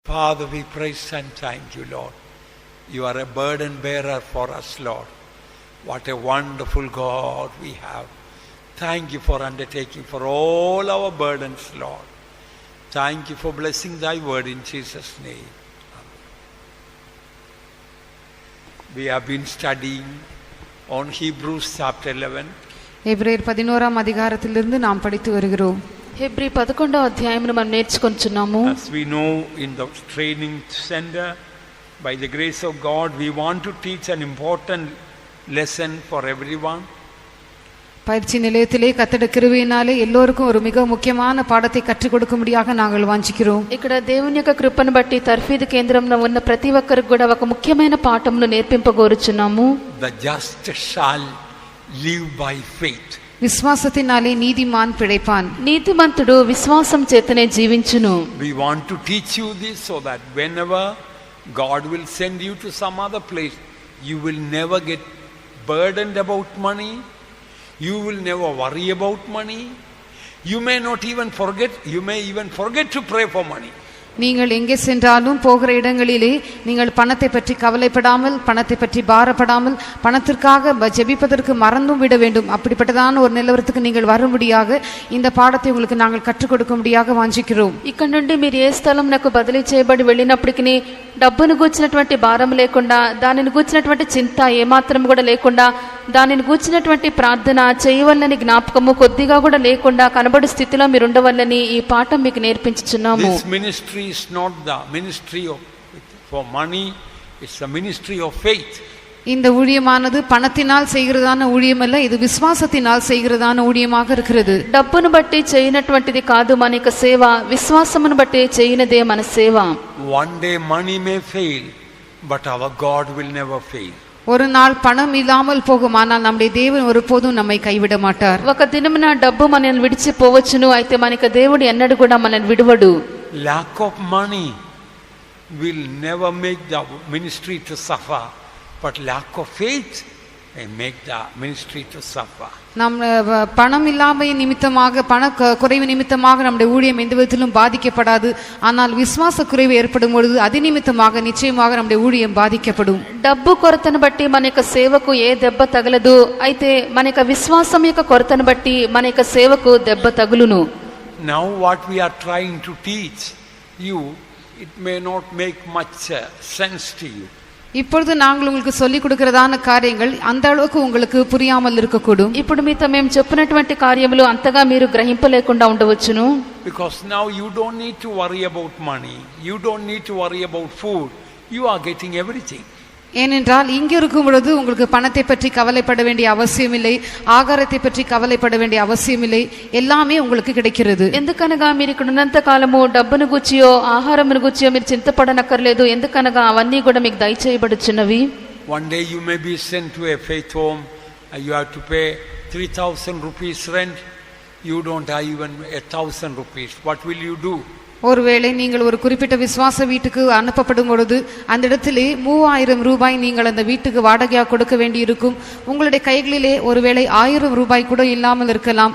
Father, we praise and thank you, Lord. You are a burden bearer for us, Lord. What a wonderful God we have. Thank you for undertaking for all our burdens, Lord. Thank you for blessing thy word in Jesus' name. Amen. We have been studying on Hebrews chapter 11. எபிரேயர் 11ஆம் அதிகாரத்திலிருந்து நாம் படித்து வருகிறோம். Hebrew 11వ అధ్యాయమును మనం నేర్చుకొంచున్నాము. As we know, in the training center, by the grace of God, we want to teach an important lesson for everyone. பயிற்சி நிலையத்திலே கர்த்தருடைய கிருபையினாலே எல்லோருக்கும் ஒரு மிக முக்கியமான பாடத்தை கற்றுக் கொடுக்கும்படியாக நாங்கள் வாஞ்சிக்கிறோம். ఇక్కడ దేవుని యొక్క కృపను బట్టి తర్ఫీదు కేంద్రంలో ఉన్న ప్రతి ఒక్కరికి కూడా ఒక ముఖ్యమైన పాఠమును నేర్పింపగోరుచున్నాము. The just shall live by faith. విశ్వాసத்தினாலே నీతిమాన్ పిழைపాన్. నీతిమంతుడు విశ్వాసం చేతనే జీవించును. We want to teach you this so that whenever God will send you to some other place, you will never get burdened about money. You will never worry about money. You may even forget to pray for money. நீங்கள் எங்கே சென்றாலும் போகிற இடங்களிலே நீங்கள் பணத்தை பற்றி கவலைப்படாமல், பணத்தை பற்றி பாரப்படாமல், பணத்திற்காக ஜெபிப்பதற்கு மறந்தும் விட வேண்டும். அப்படிப்பட்டதான ஒரு நிலவரத்துக்கு நீங்கள் வரும்படியாக இந்த பாடத்தை உங்களுக்கு நாங்கள் கற்றுக் கொடுக்கும்படியாக வாஞ்சிக்கிறோம். ఇక్కడ నుండి మీరు ఏ స్థలంనకు బదిలీ చేయబడి వెళ్ళినప్పటికీ డబ్బును గూర్చినటువంటి భారం లేకుండా, దానిని గూర్చినటువంటి చింత ఏమాత్రం కూడా లేకుండా, దానిని గూర్చినటువంటి ప్రార్థన చేయవల్లని జ్ఞాపకము కొద్దిగా కూడా లేకుండా కనబడు స్థితిలో మీరు ఉండవల్లని ఈ పాఠం మీకు నేర్పించుచున్నాము. This ministry is not the ministry for money, it's the ministry of faith. இந்த ஊழியமானது பணத்தினால் செய்கிறதான ஊழியம் அல்ல, இது விசுவாசத்தினால் செய்கிறதான ஊழியமாக இருக்கிறது. డబ్బును బట్టి చేయనటువంటిది కాదు మన యొక్క సేవ, విశ్వాసమును బట్టి చేయనదే మన సేవ. One day money may fail, but our God will never fail. ஒரு நாள் பணம் இல்லாமல் போகும், ஆனால் நம்முடைய தேவன் ஒருபோதும் நம்மை கைவிட மாட்டார். ఒక దినమున డబ్బు మనల్ని విడిచిపోవచ్చును, అయితే మనకు దేవుడు ఎన్నడూ కూడా మనల్ని విడువడు. Lack of money will never make the ministry to suffer, but lack of faith may make the ministry to suffer. நம் பணம் இல்லாமை நிமித்தமாக, பண குறைவு நிமித்தமாக நம்முடைய ஊழியம் எந்த விதத்திலும் பாதிக்கப்படாது. ஆனால் விசுவாச குறைவு ஏற்படும் பொழுது அது நிமித்தமாக நிச்சயமாக நம்முடைய ஊழியம் பாதிக்கப்படும். డబ్బు కొరతను బట్టి మన యొక్క సేవకు ఏ దెబ్బ తగలదు, అయితే మన యొక్క విశ్వాసం యొక్క కొరతను బట్టి మన యొక్క సేవకు దెబ్బ తగులును. Now what we are trying to teach you, it may not make much sense to you. இப்பொழுது நாங்கள் உங்களுக்கு சொல்லிக் கொடுக்கிறதான காரியங்கள் அந்த அளவுக்கு உங்களுக்கு புரியாமல் இருக்கக்கூடும். ఇప్పుడు మీతో మేము చెప్పినటువంటి కార్యములు అంతగా మీరు గ్రహింపలేకుండా ఉండవచ్చును. Because now you don't need to worry about money, you don't need to worry about food, you are getting everything. ஏனென்றால் இங்கே இருக்கும் பொழுது உங்களுக்கு பணத்தை பற்றி கவலைப்பட வேண்டிய அவசியமில்லை, ஆகாரத்தை பற்றி கவலைப்பட வேண்டிய அவசியமில்லை, எல்லாமே உங்களுக்கு கிடைக்கிறது. ఎందుకనగా మీరు ఇక్కడ ఉన్నంత కాలము డబ్బును గుచ్చియో ఆహారమును గుచ్చియో మీరు చింతపడనక్కర్లేదు. ఎందుకనగా అవన్నీ కూడా మీకు దయచేయబడుచున్నవి. One day you may be sent to a faith home, you have to pay 3,000 rupees rent, you don't have even 1,000 rupees. What will you do? ஒருவேளை நீங்கள் ஒரு குறிப்பிட்ட விசுவாச வீட்டுக்கு அனுப்பப்படும் பொழுது அந்த இடத்திலே 3000 ரூபாய் நீங்கள் அந்த வீட்டுக்கு வாடகையாக கொடுக்க வேண்டி இருக்கும். உங்களுடைய கைகளிலே ஒருவேளை 1000 ரூபாய் கூட இல்லாமல் இருக்கலாம்.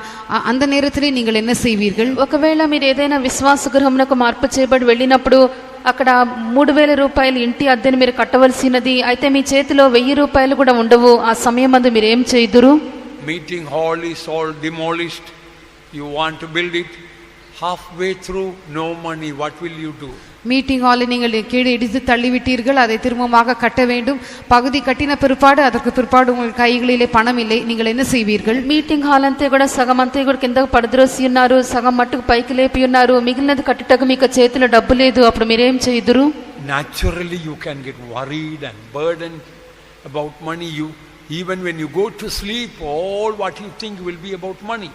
அந்த நேரத்திலே நீங்கள் என்ன செய்வீர்கள்? ఒకవేళ మీరు ఏదైనా విశ్వాస గృహమునకు మార్పు చేయబడి వెళ్ళినప్పుడు అక్కడ 3000 రూపాయలు ఇంటి అద్దెను మీరు కట్టవలసినది, అయితే మీ చేతిలో 1000 రూపాయలు కూడా ఉండవు. ఆ సమయమందు మీరు ఏం చేయుదురు? Meeting hall is all demolished, you want to build it, halfway through no money, what will you do? Meeting ஹாலை நீங்கள் கீழே இடித்து தள்ளிவிட்டீர்கள், அதை திரும்பமாக கட்ட வேண்டும். பகுதி கட்டின பிற்பாடு அதற்கு பிற்பாடு உங்கள் கைகளிலே பணம் இல்லை, நீங்கள் என்ன செய்வீர்கள்? మీటింగ్ హాల్ అంతే కూడా సగం అంతే కూడా కిందకు పడద్రోసి ఉన్నారు, సగం మట్టుకు పైకి లేపి ఉన్నారు, మిగిలినది కట్టుటకు మీకు చేతిలో డబ్బు లేదు. అప్పుడు మీరేం చేయుదురు? Naturally you can get worried and burdened about money. You even when you go to sleep, all what you think will be about money.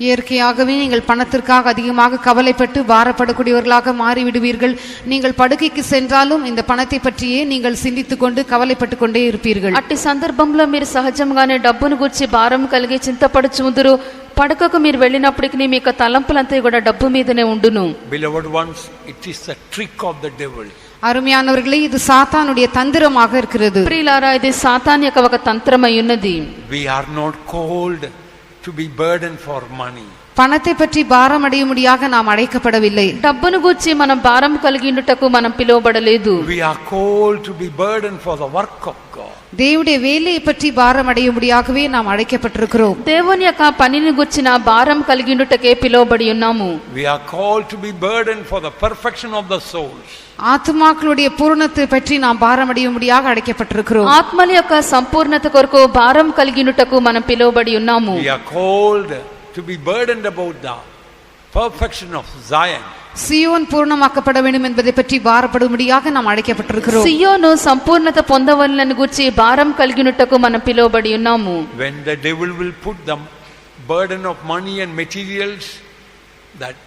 இயற்கையாகவே நீங்கள் பணத்திற்காக அதிகமாக கவலைப்பட்டு பாரப்படக்கூடியவர்களாக மாறிவிடுவீர்கள். நீங்கள் படுக்கைக்கு சென்றாலும் இந்த பணத்தை பற்றியே நீங்கள் சிந்தித்துக் கொண்டு கவலைப்பட்டு கொண்டே இருப்பீர்கள். అట్టి సందర్భంలో మీరు సహజంగానే డబ్బును గురించి భారం కలిగి చింతపడుచుందురు. పడకకు మీరు వెళ్ళినప్పటికీ మీకు తలంపులంతా కూడా డబ్బు మీదనే ఉండును. Beloved ones, it is the trick of the devil. அருமையானவர்களே, இது சாத்தானுடைய தந்திரமாக இருக்கிறது. ప్రియులారా, ఇది సాతాన్ యొక్క ఒక తంత్రమై ఉన్నది. We are not called to be burdened for money. பணத்தை பற்றி பாரம் அடையும்படியாக நாம் அழைக்கப்படவில்லை. డబ్బును గూర్చి మనం భారం కలిగినటకు మనం పిలువబడలేదు. We are called to be burdened for the work of God. தேவனுடைய வேலையை பற்றி பாரம் அடையும்படியாகவே நாம் அழைக்கப்பட்டிருக்கிறோம். దేవుని యొక్క పనిని గూర్చిన భారం కలిగినటకే పిలువబడి ఉన్నాము. We are called to be burdened for the perfection of the souls. ஆத்துமாக்களுடைய பூரணத்தை பற்றி நாம் பாரம் அடையும்படியாக அழைக்கப்பட்டிருக்கிறோம். ఆత్మల యొక్క సంపూర్ణత కొరకు భారం కలిగినటకు మనం పిలువబడి ఉన్నాము. We are called to be burdened about the perfection of Zion. Zion பூர்ணமாக்கப்பட வேண்டும் என்பதை பற்றி பாரப்படும்படியாக நாம் அழைக்கப்பட்டிருக்கிறோம். సియోను సంపూర్ణత పొందవలనని గూర్చి భారం కలిగినటకు మనం పిలువబడి ఉన్నాము. When the devil will put the burden of money and materials, that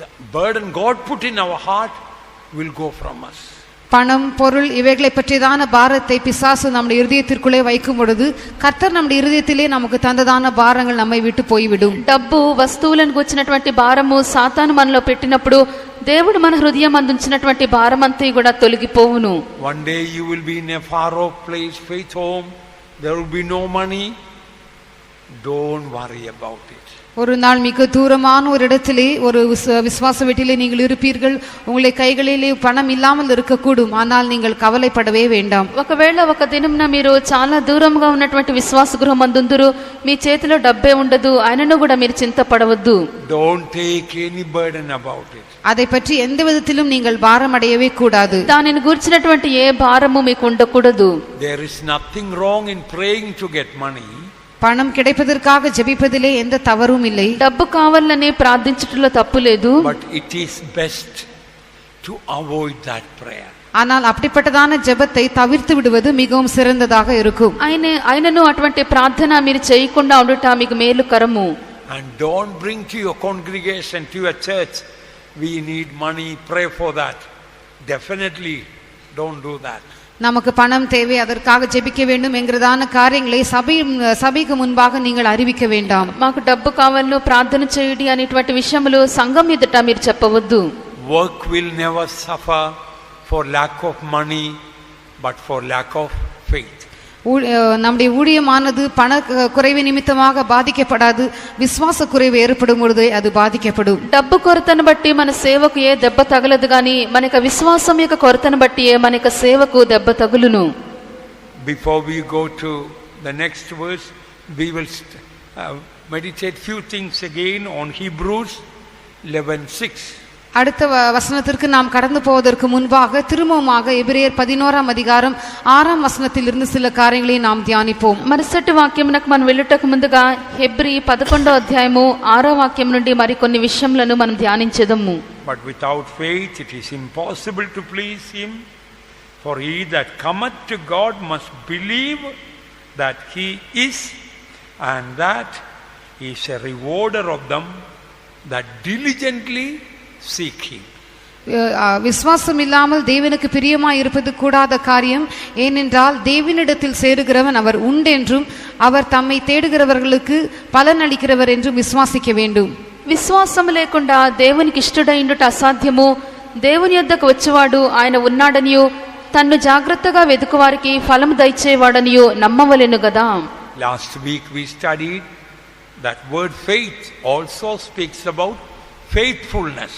the burden God put in our heart will go from us. பணம், பொருள் இவைகளை பற்றியதான பாரத்தை பிசாசு நம்முடைய இருதயத்திற்குள்ளே வைக்கும் பொழுது கர்த்தர் நம்முடைய இருதயத்திலே நமக்கு தந்ததான பாரங்கள் நம்மை விட்டு போய்விடும். డబ్బు, వస్తువులను గూర్చినటువంటి భారము సాతాను మనలో పెట్టినప్పుడు దేవుడు మన హృదయం అందించినటువంటి భారమంతా కూడా తొలగిపోవును. One day you will be in a far off place, faith home, there will be no money. Don't worry about it. ஒரு நாள் மிக தூரமான ஒரு இடத்திலே ஒரு விசுவாச வீட்டிலே நீங்கள் இருப்பீர்கள். உங்களுடைய கைகளிலே பணம் இல்லாமல் இருக்கக்கூடும். ஆனால் நீங்கள் கவலைப்படவே வேண்டாம். ఒకవేళ ఒక దినమున మీరు చాలా దూరంగా ఉన్నటువంటి విశ్వాస గృహం అందుందురు, మీ చేతిలో డబ్బే ఉండదు, ఆయనను కూడా మీరు చింతపడవద్దు. Don't take any burden about it. அதை பற்றி எந்த விதத்திலும் நீங்கள் பாரம் அடையவே கூடாது. దానిని గురించినటువంటి ఏ భారము మీకు ఉండకూడదు. There is nothing wrong in praying to get money. பணம் கிடைப்பதற்காக ஜெபிப்பதிலே எந்த தவறும் இல்லை. డబ్బు కావాలని ప్రార్థించటంలో తప్పు లేదు. But it is best to avoid that prayer. ஆனால் அப்படிப்பட்டதான ஜெபத்தை தவிர்த்து விடுவது மிகவும் சிறந்ததாக இருக்கும். ఆయనను అటువంటి ప్రార్థన మీరు చేయకుండా ఉండుట మీకు మేలుకరము. And don't bring to your congregation, to your church, we need money, pray for that. Definitely don't do that. நமக்கு பணம் தேவை, அதற்காக ஜெபிக்க வேண்டும் என்கிறதான காரியங்களை சபைக்கு முன்பாக நீங்கள் அறிவிக்க வேண்டாம். మాకు డబ్బు కావాలను, ప్రార్థన చేయండి అనేటువంటి విషయములు సంఘం ఎదుట మీరు చెప్పవద్దు. Work will never suffer for lack of money, but for lack of faith. நம்முடைய ஊழியமானது பண குறைவு நிமித்தமாக பாதிக்கப்படாது. விசுவாச குறைவு ஏற்படும் பொழுது அது பாதிக்கப்படும். డబ్బు కొరతను బట్టి మన సేవకు ఏ దెబ్బ తగలదు గాని మనక విశ్వాసం యొక్క కొరతను బట్టి మనక సేవకు దెబ్బ తగులును. Before we go to the next verse, we will meditate few things again on Hebrews 11:6. அடுத்த வசனத்திற்கு நாம் கடந்து போவதற்கு முன்பாக திரும்பவுமாக எபிரேயர் 11ஆம் அதிகாரம் 6ஆம் வசனத்திலிருந்து சில காரியங்களை நாம் தியானிப்போம். మరుసటి వాక్యమునకు మనం వెళ్ళుటకు ముందుగా హెబ్రీ 11వ అధ్యాయము 6వ వాక్యం నుండి మరికొన్ని విషయములను మనం ధ్యానించెదము. But without faith it is impossible to please him, for he that cometh to God must believe that he is, and that he is a rewarder of them that diligently seek him. விசுவாசம் இல்லாமல் தேவனுக்கு பிரியமாய் இருப்பது கூடாத காரியம். ஏனென்றால் தேவனிடத்தில் சேருகிறவன் அவர் உண்டென்றும் அவர் தம்மை தேடுகிறவர்களுக்கு பலன் அளிக்கிறவர் என்றும் விசுவாசிக்க வேண்டும். విశ్వాసం లేకుండా దేవునికి ఇష్టడైండుట అసాధ్యము. దేవుని యొద్దకు వచ్చేవాడు ఆయన ఉన్నాడనియు తన్ను జాగ్రత్తగా వెతుకువారికి ఫలము దయచేవాడనియు నమ్మవలెను గదా. Last week we studied that word faith also speaks about faithfulness.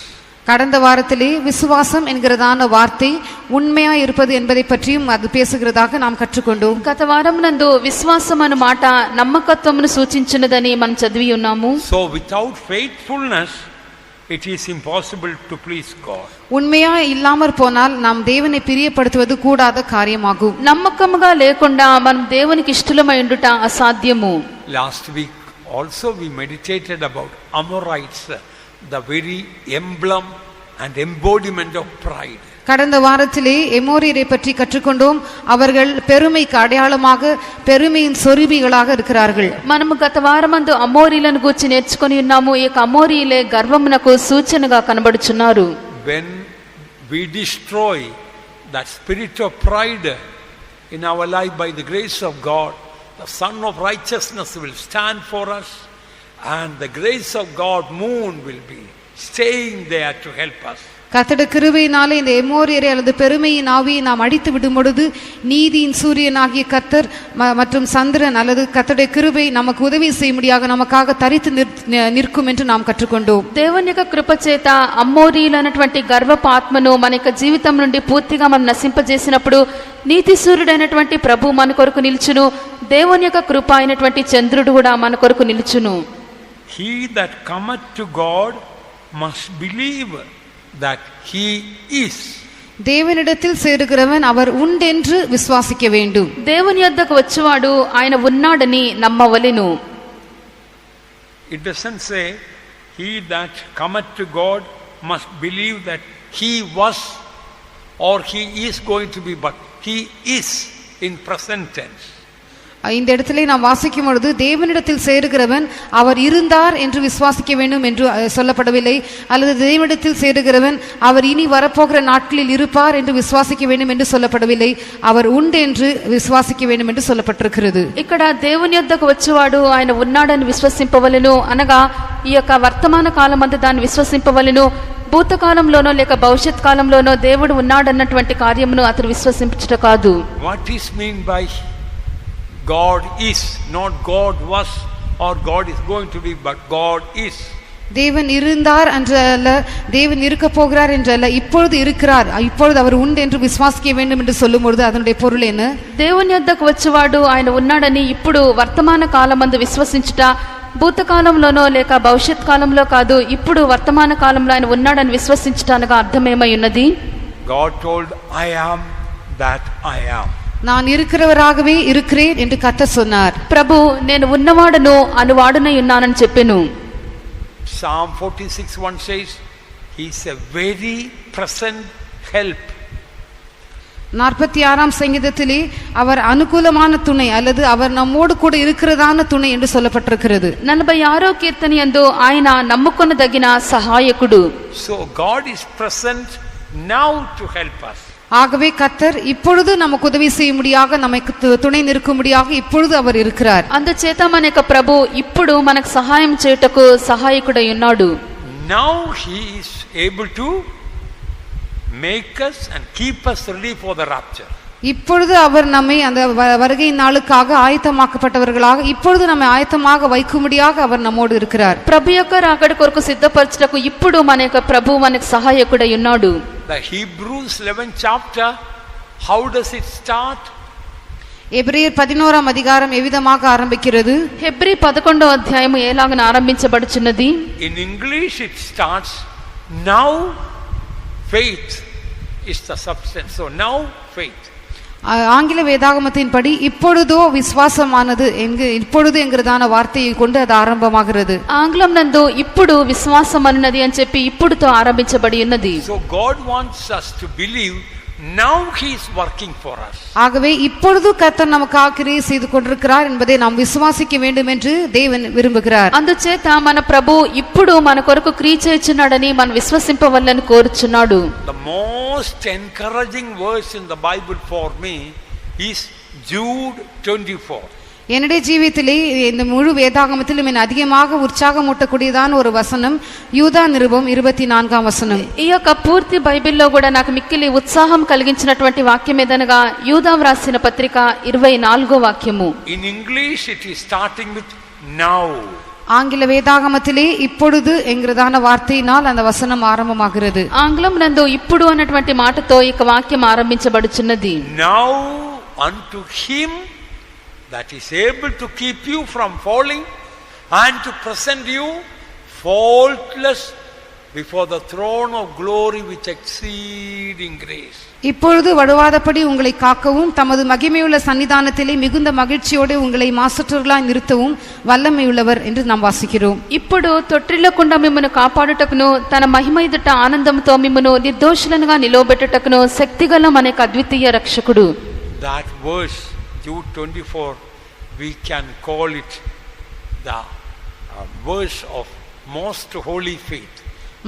கடந்த வாரத்திலே விசுவாசம் என்கிறதான வார்த்தை உண்மையா இருப்பது என்பதை பற்றியும் அது பேசுகிறதாக நாம் கற்றுக்கொண்டோம். గత వారం నందు విశ్వాసం అను మాట నమ్మకత్వమును సూచించినదని మనం చదివి ఉన్నాము. So without faithfulness it is impossible to please God. உண்மையா இல்லாமற் போனால் நாம் தேவனை பிரியப்படுத்துவது கூடாத காரியமாகும். నమ్మకముగా లేకుండా మనం దేవునికి ఇష్టలమై ఉండుట అసాధ్యము. Last week also we meditated about Amorites, the very emblem and embodiment of pride. கடந்த வாரத்திலே எமோரியரை பற்றி கற்றுக்கொண்டோம். அவர்கள் பெருமைக்கு அடையாளமாக, பெருமையின் சொருபிகளாக இருக்கிறார்கள். మనము గత వారమందు అమోరీలను గూర్చి నేర్చుకొని ఉన్నాము. ఈ అమోరీలే గర్వమునకు సూచనగా కనబడుచున్నారు. When we destroy that spirit of pride in our life by the grace of God, the Son of Righteousness will stand for us, and the grace of God moon will be staying there to help us. கர்த்தருடைய கிருபையினாலே இந்த எமோரியரை அல்லது பெருமையின் ஆவியை நாம் அடித்து விடும் பொழுது நீதியின் சூரியனாகிய கர்த்தர் மற்றும் சந்திரன் அல்லது கர்த்தருடைய கிருபை நமக்கு உதவி செய்யும்படியாக நமக்காக தரித்து நிற்கும் என்று நாம் కట్టుకొండోం. దేవుని యొక్క కృప చేత అమ్మోరీయులైనటువంటి గర్వపు ఆత్మను మన యొక్క జీవితం నుండి పూర్తిగా మనం నశింపజేసినప్పుడు నీతి సూర్యుడైనటువంటి ప్రభు మన కొరకు నిలుచును. దేవుని యొక్క కృప అయినటువంటి చంద్రుడు కూడా మన కొరకు నిలుచును. He that cometh to God must believe that he is. தேவனிடத்தில் சேருகிறவன் அவர் உண்டென்று விசுவாசிக்க வேண்டும். దేవుని యొద్దకు వచ్చువాడు ఆయన ఉన్నాడని నమ్మవలెను. It doesn't say he that cometh to God must believe that he was or he is going to be, but he is in present tense. இந்த இடத்திலே நாம் வாசிக்கும் பொழுது தேவனிடத்தில் சேருகிறவன் அவர் இருந்தார் என்று விசுவாசிக்க வேண்டும் என்று சொல்லப்படவில்லை, அல்லது தேவனிடத்தில் சேருகிறவன் அவர் இனி வரப்போகிற நாட்களில் இருப்பார் என்று விசுவாசிக்க வேண்டும் என்று சொல்லப்படவில்லை. அவர் உண்டு என்று விசுவாசிக்க வேண்டும் என்று சொல்லப்பட்டிருக்கிறது. ఇక్కడ దేవుని యొద్దకు వచ్చేవాడు ఆయన ఉన్నాడని విశ్వసింపవలెను అనగా ఈ యొక్క వర్తమాన కాలమందు దాన్ని విశ్వసింపవలెను. భూతకాలంలోనో లేక భవిష్యత్ కాలంలోనో దేవుడు ఉన్నాడన్నటువంటి కార్యమును అతను విశ్వసించుట కాదు. What is mean by God is, not God was or God is going to be, but God is. தேவன் இருந்தார் என்று அல்ல, தேவன் இருக்க போகிறார் என்று அல்ல, இப்பொழுது இருக்கிறார், இப்பொழுது அவர் உண்டு என்று விசுவாசிக்க வேண்டும் என்று சொல்லும்போது அதனுடைய பொருள் என்ன? దేవుని యొద్దకు వచ్చేవాడు ఆయన ఉన్నాడని ఇప్పుడు వర్తమాన కాలమందు విశ్వసించుట, భూతకాలంలోనో లేక భవిష్యత్ కాలంలో కాదు, ఇప్పుడు వర్తమాన కాలంలో ఆయన ఉన్నాడని విశ్వసించుట అనగా అర్థమేమై ఉన్నది? God told, I am that I am. நான் இருக்கிறவராகவே இருக்கிறேன் என்று கர்த்தர் சொன்னார். ప్రభు నేను ఉన్నవాడను అనువాడునై ఉన్నానని చెప్పెను. Psalm 46:1 says he is a very present help. 46ஆம் சங்கீதத்திலே அவர் அனுகூலமான துணை அல்லது அவர் நம்மோடு கூட இருக்கிறதான துணை என்று சொல்லப்பட்டிருக்கிறது. 46వ కీర్తన యందు ఆయన నమ్ముకొనదగిన సహాయకుడు. So God is present now to help us. ஆகவே கர்த்தர் இப்பொழுது நமக்கு உதவி செய்யும்படியாக, நமக்கு துணை நிற்கும்படியாக இப்பொழுது அவர் இருக்கிறார். అందుచేత మన యొక్క ప్రభు ఇప్పుడు మనకు సహాయం చేయుటకు సహాయకుడై ఉన్నాడు. Now he is able to make us and keep us ready for the rapture. இப்பொழுது அவர் நம்மை அந்த வருகை நாளுக்காக ஆயத்தமாக்கப்பட்டவர்களாக இப்பொழுது நம்மை ஆயத்தமாக வைக்கும்படியாக அவர் நம்மோடு இருக்கிறார். ప్రభు యొక్క రాకడ కొరకు సిద్ధపరచుటకు ఇప్పుడు మన యొక్క ప్రభు మనకు సహాయకుడై ఉన్నాడు. The Hebrews 11th chapter, how does it start? எபிரேயர் 11ஆம் அதிகாரம் எவ்விதமாக ஆரம்பிக்கிறது? హెబ్రీ 11వ అధ్యాయము ఎలాగన ఆరంభించబడుచున్నది? In English it starts, now faith is the substance. So now faith. ஆங்கில வேதாகமத்தின்படி இப்பொழுதோ விசுவாசமானது இப்பொழுது என்கிறதான வார்த்தையை கொண்டு அது ஆரம்பமாகிறது. ఆంగ్లం నందు ఇప్పుడు విశ్వాసం అన్నది అని చెప్పి ఇప్పుడుతో ఆరంభించబడి ఉన్నది. So God wants us to believe now he is working for us. ஆகவே இப்பொழுது கர்த்தர் நமக்காக கிரியை செய்து கொண்டிருக்கிறார் என்பதை நாம் விசுவாசிக்க வேண்டும் என்று தேவன் விரும்புகிறார். అందుచేత మన ప్రభు ఇప్పుడు మన కొరకు క్రియ చేయుచున్నాడని మనం విశ్వసింపవలెను కోరుచున్నాడు. The most encouraging verse in the Bible for me is Jude 24. என்னுடைய ஜீவியத்திலே இந்த முழு வேதாகமத்திலும் அதிகமாக உற்சாகமூட்டக்கூடியதான ஒரு வசனம் யூதா நிருபம் 24ஆம் வசனம். ఈ యొక్క పూర్తి బైబిల్లో కూడా నాకు మిక్కిలి ఉత్సాహం కలిగించినటువంటి వాక్యం ఏదనగా యూదా వ్రాసిన పత్రిక 24వ వాక్యము. In English it is starting with now. ஆங்கில வேதாகமத்திலே இப்பொழுது என்கிறதான வார்த்தையினால் அந்த வசனம் ஆரம்பமாகிறது. ఆంగ్లం నందు ఇప్పుడు అన్నటువంటి మాటతో ఈ వాక్యం ఆరంభించబడుచున్నది. Now unto him that is able to keep you from falling and to present you faultless before the throne of glory with exceeding grace. இப்பொழுது வடுவாதபடி உங்களை காக்கவும் தமது மகிமையுள்ள சன்னிதானத்திலே மிகுந்த மகிழ்ச்சியோடு உங்களை மாசற்றவர்களாய் நிறுத்தவும் வல்லமையுள்ளவர் என்று நாம் வாசிக்கிறோம். ఇప్పుడు తొట్టిల్లకుండా మిమ్మను కాపాడుటకును తన మహిమ ఎదుట ఆనందంతో మిమ్మను నిర్దోషులనుగా నిలవబెట్టుటకును శక్తిగల మన అద్వితీయ రక్షకుడు. That verse Jude 24, we can call it the verse of most holy faith.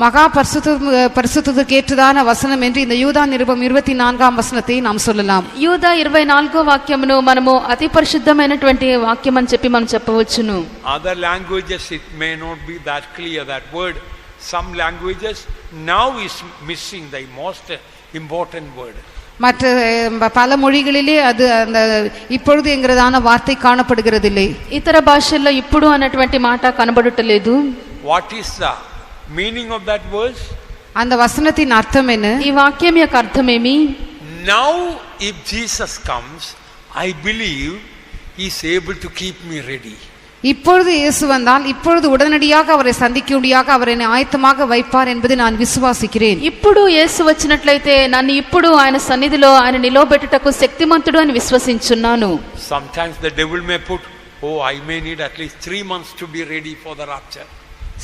மகா பரிசுத்தத்துக்கு ஏற்றதான வசனம் என்று இந்த யூதா நிருபம் 24ஆம் வசனத்தை நாம் சொல்லலாம். యూదా 24వ వాక్యమును మనము అతి పరిశుద్ధమైనటువంటి వాక్యం అని చెప్పి మనం చెప్పవచ్చును. Other languages it may not be that clear. That word some languages now is missing the most important word. மற்ற பல மொழிகளிலே அது அந்த இப்பொழுது என்கிறதான வார்த்தை காணப்படுகிறதில்லை. ఇతర భాషల్లో ఇప్పుడు అన్నటువంటి మాట కనబడటలేదు. What is the meaning of that verse? அந்த வசனத்தின் அர்த்தம் என்ன? ఈ వాక్యం యొక్క అర్థమేమి? Now if Jesus comes, I believe he is able to keep me ready. இப்பொழுது இயேசு வந்தால் இப்பொழுது உடனடியாக அவரை சந்திக்கும்படியாக அவர் என்னை ஆயத்தமாக வைப்பார் என்பதை நான் விசுவாசிக்கிறேன். ఇప్పుడు యేసు వచ్చినట్లయితే నన్ను ఇప్పుడు ఆయన సన్నిధిలో ఆయన నిలవబెట్టుటకు శక్తిమంతుడు అని విశ్వసించున్నాను. Sometimes the devil may put, oh, I may need at least 3 months to be ready for the rapture.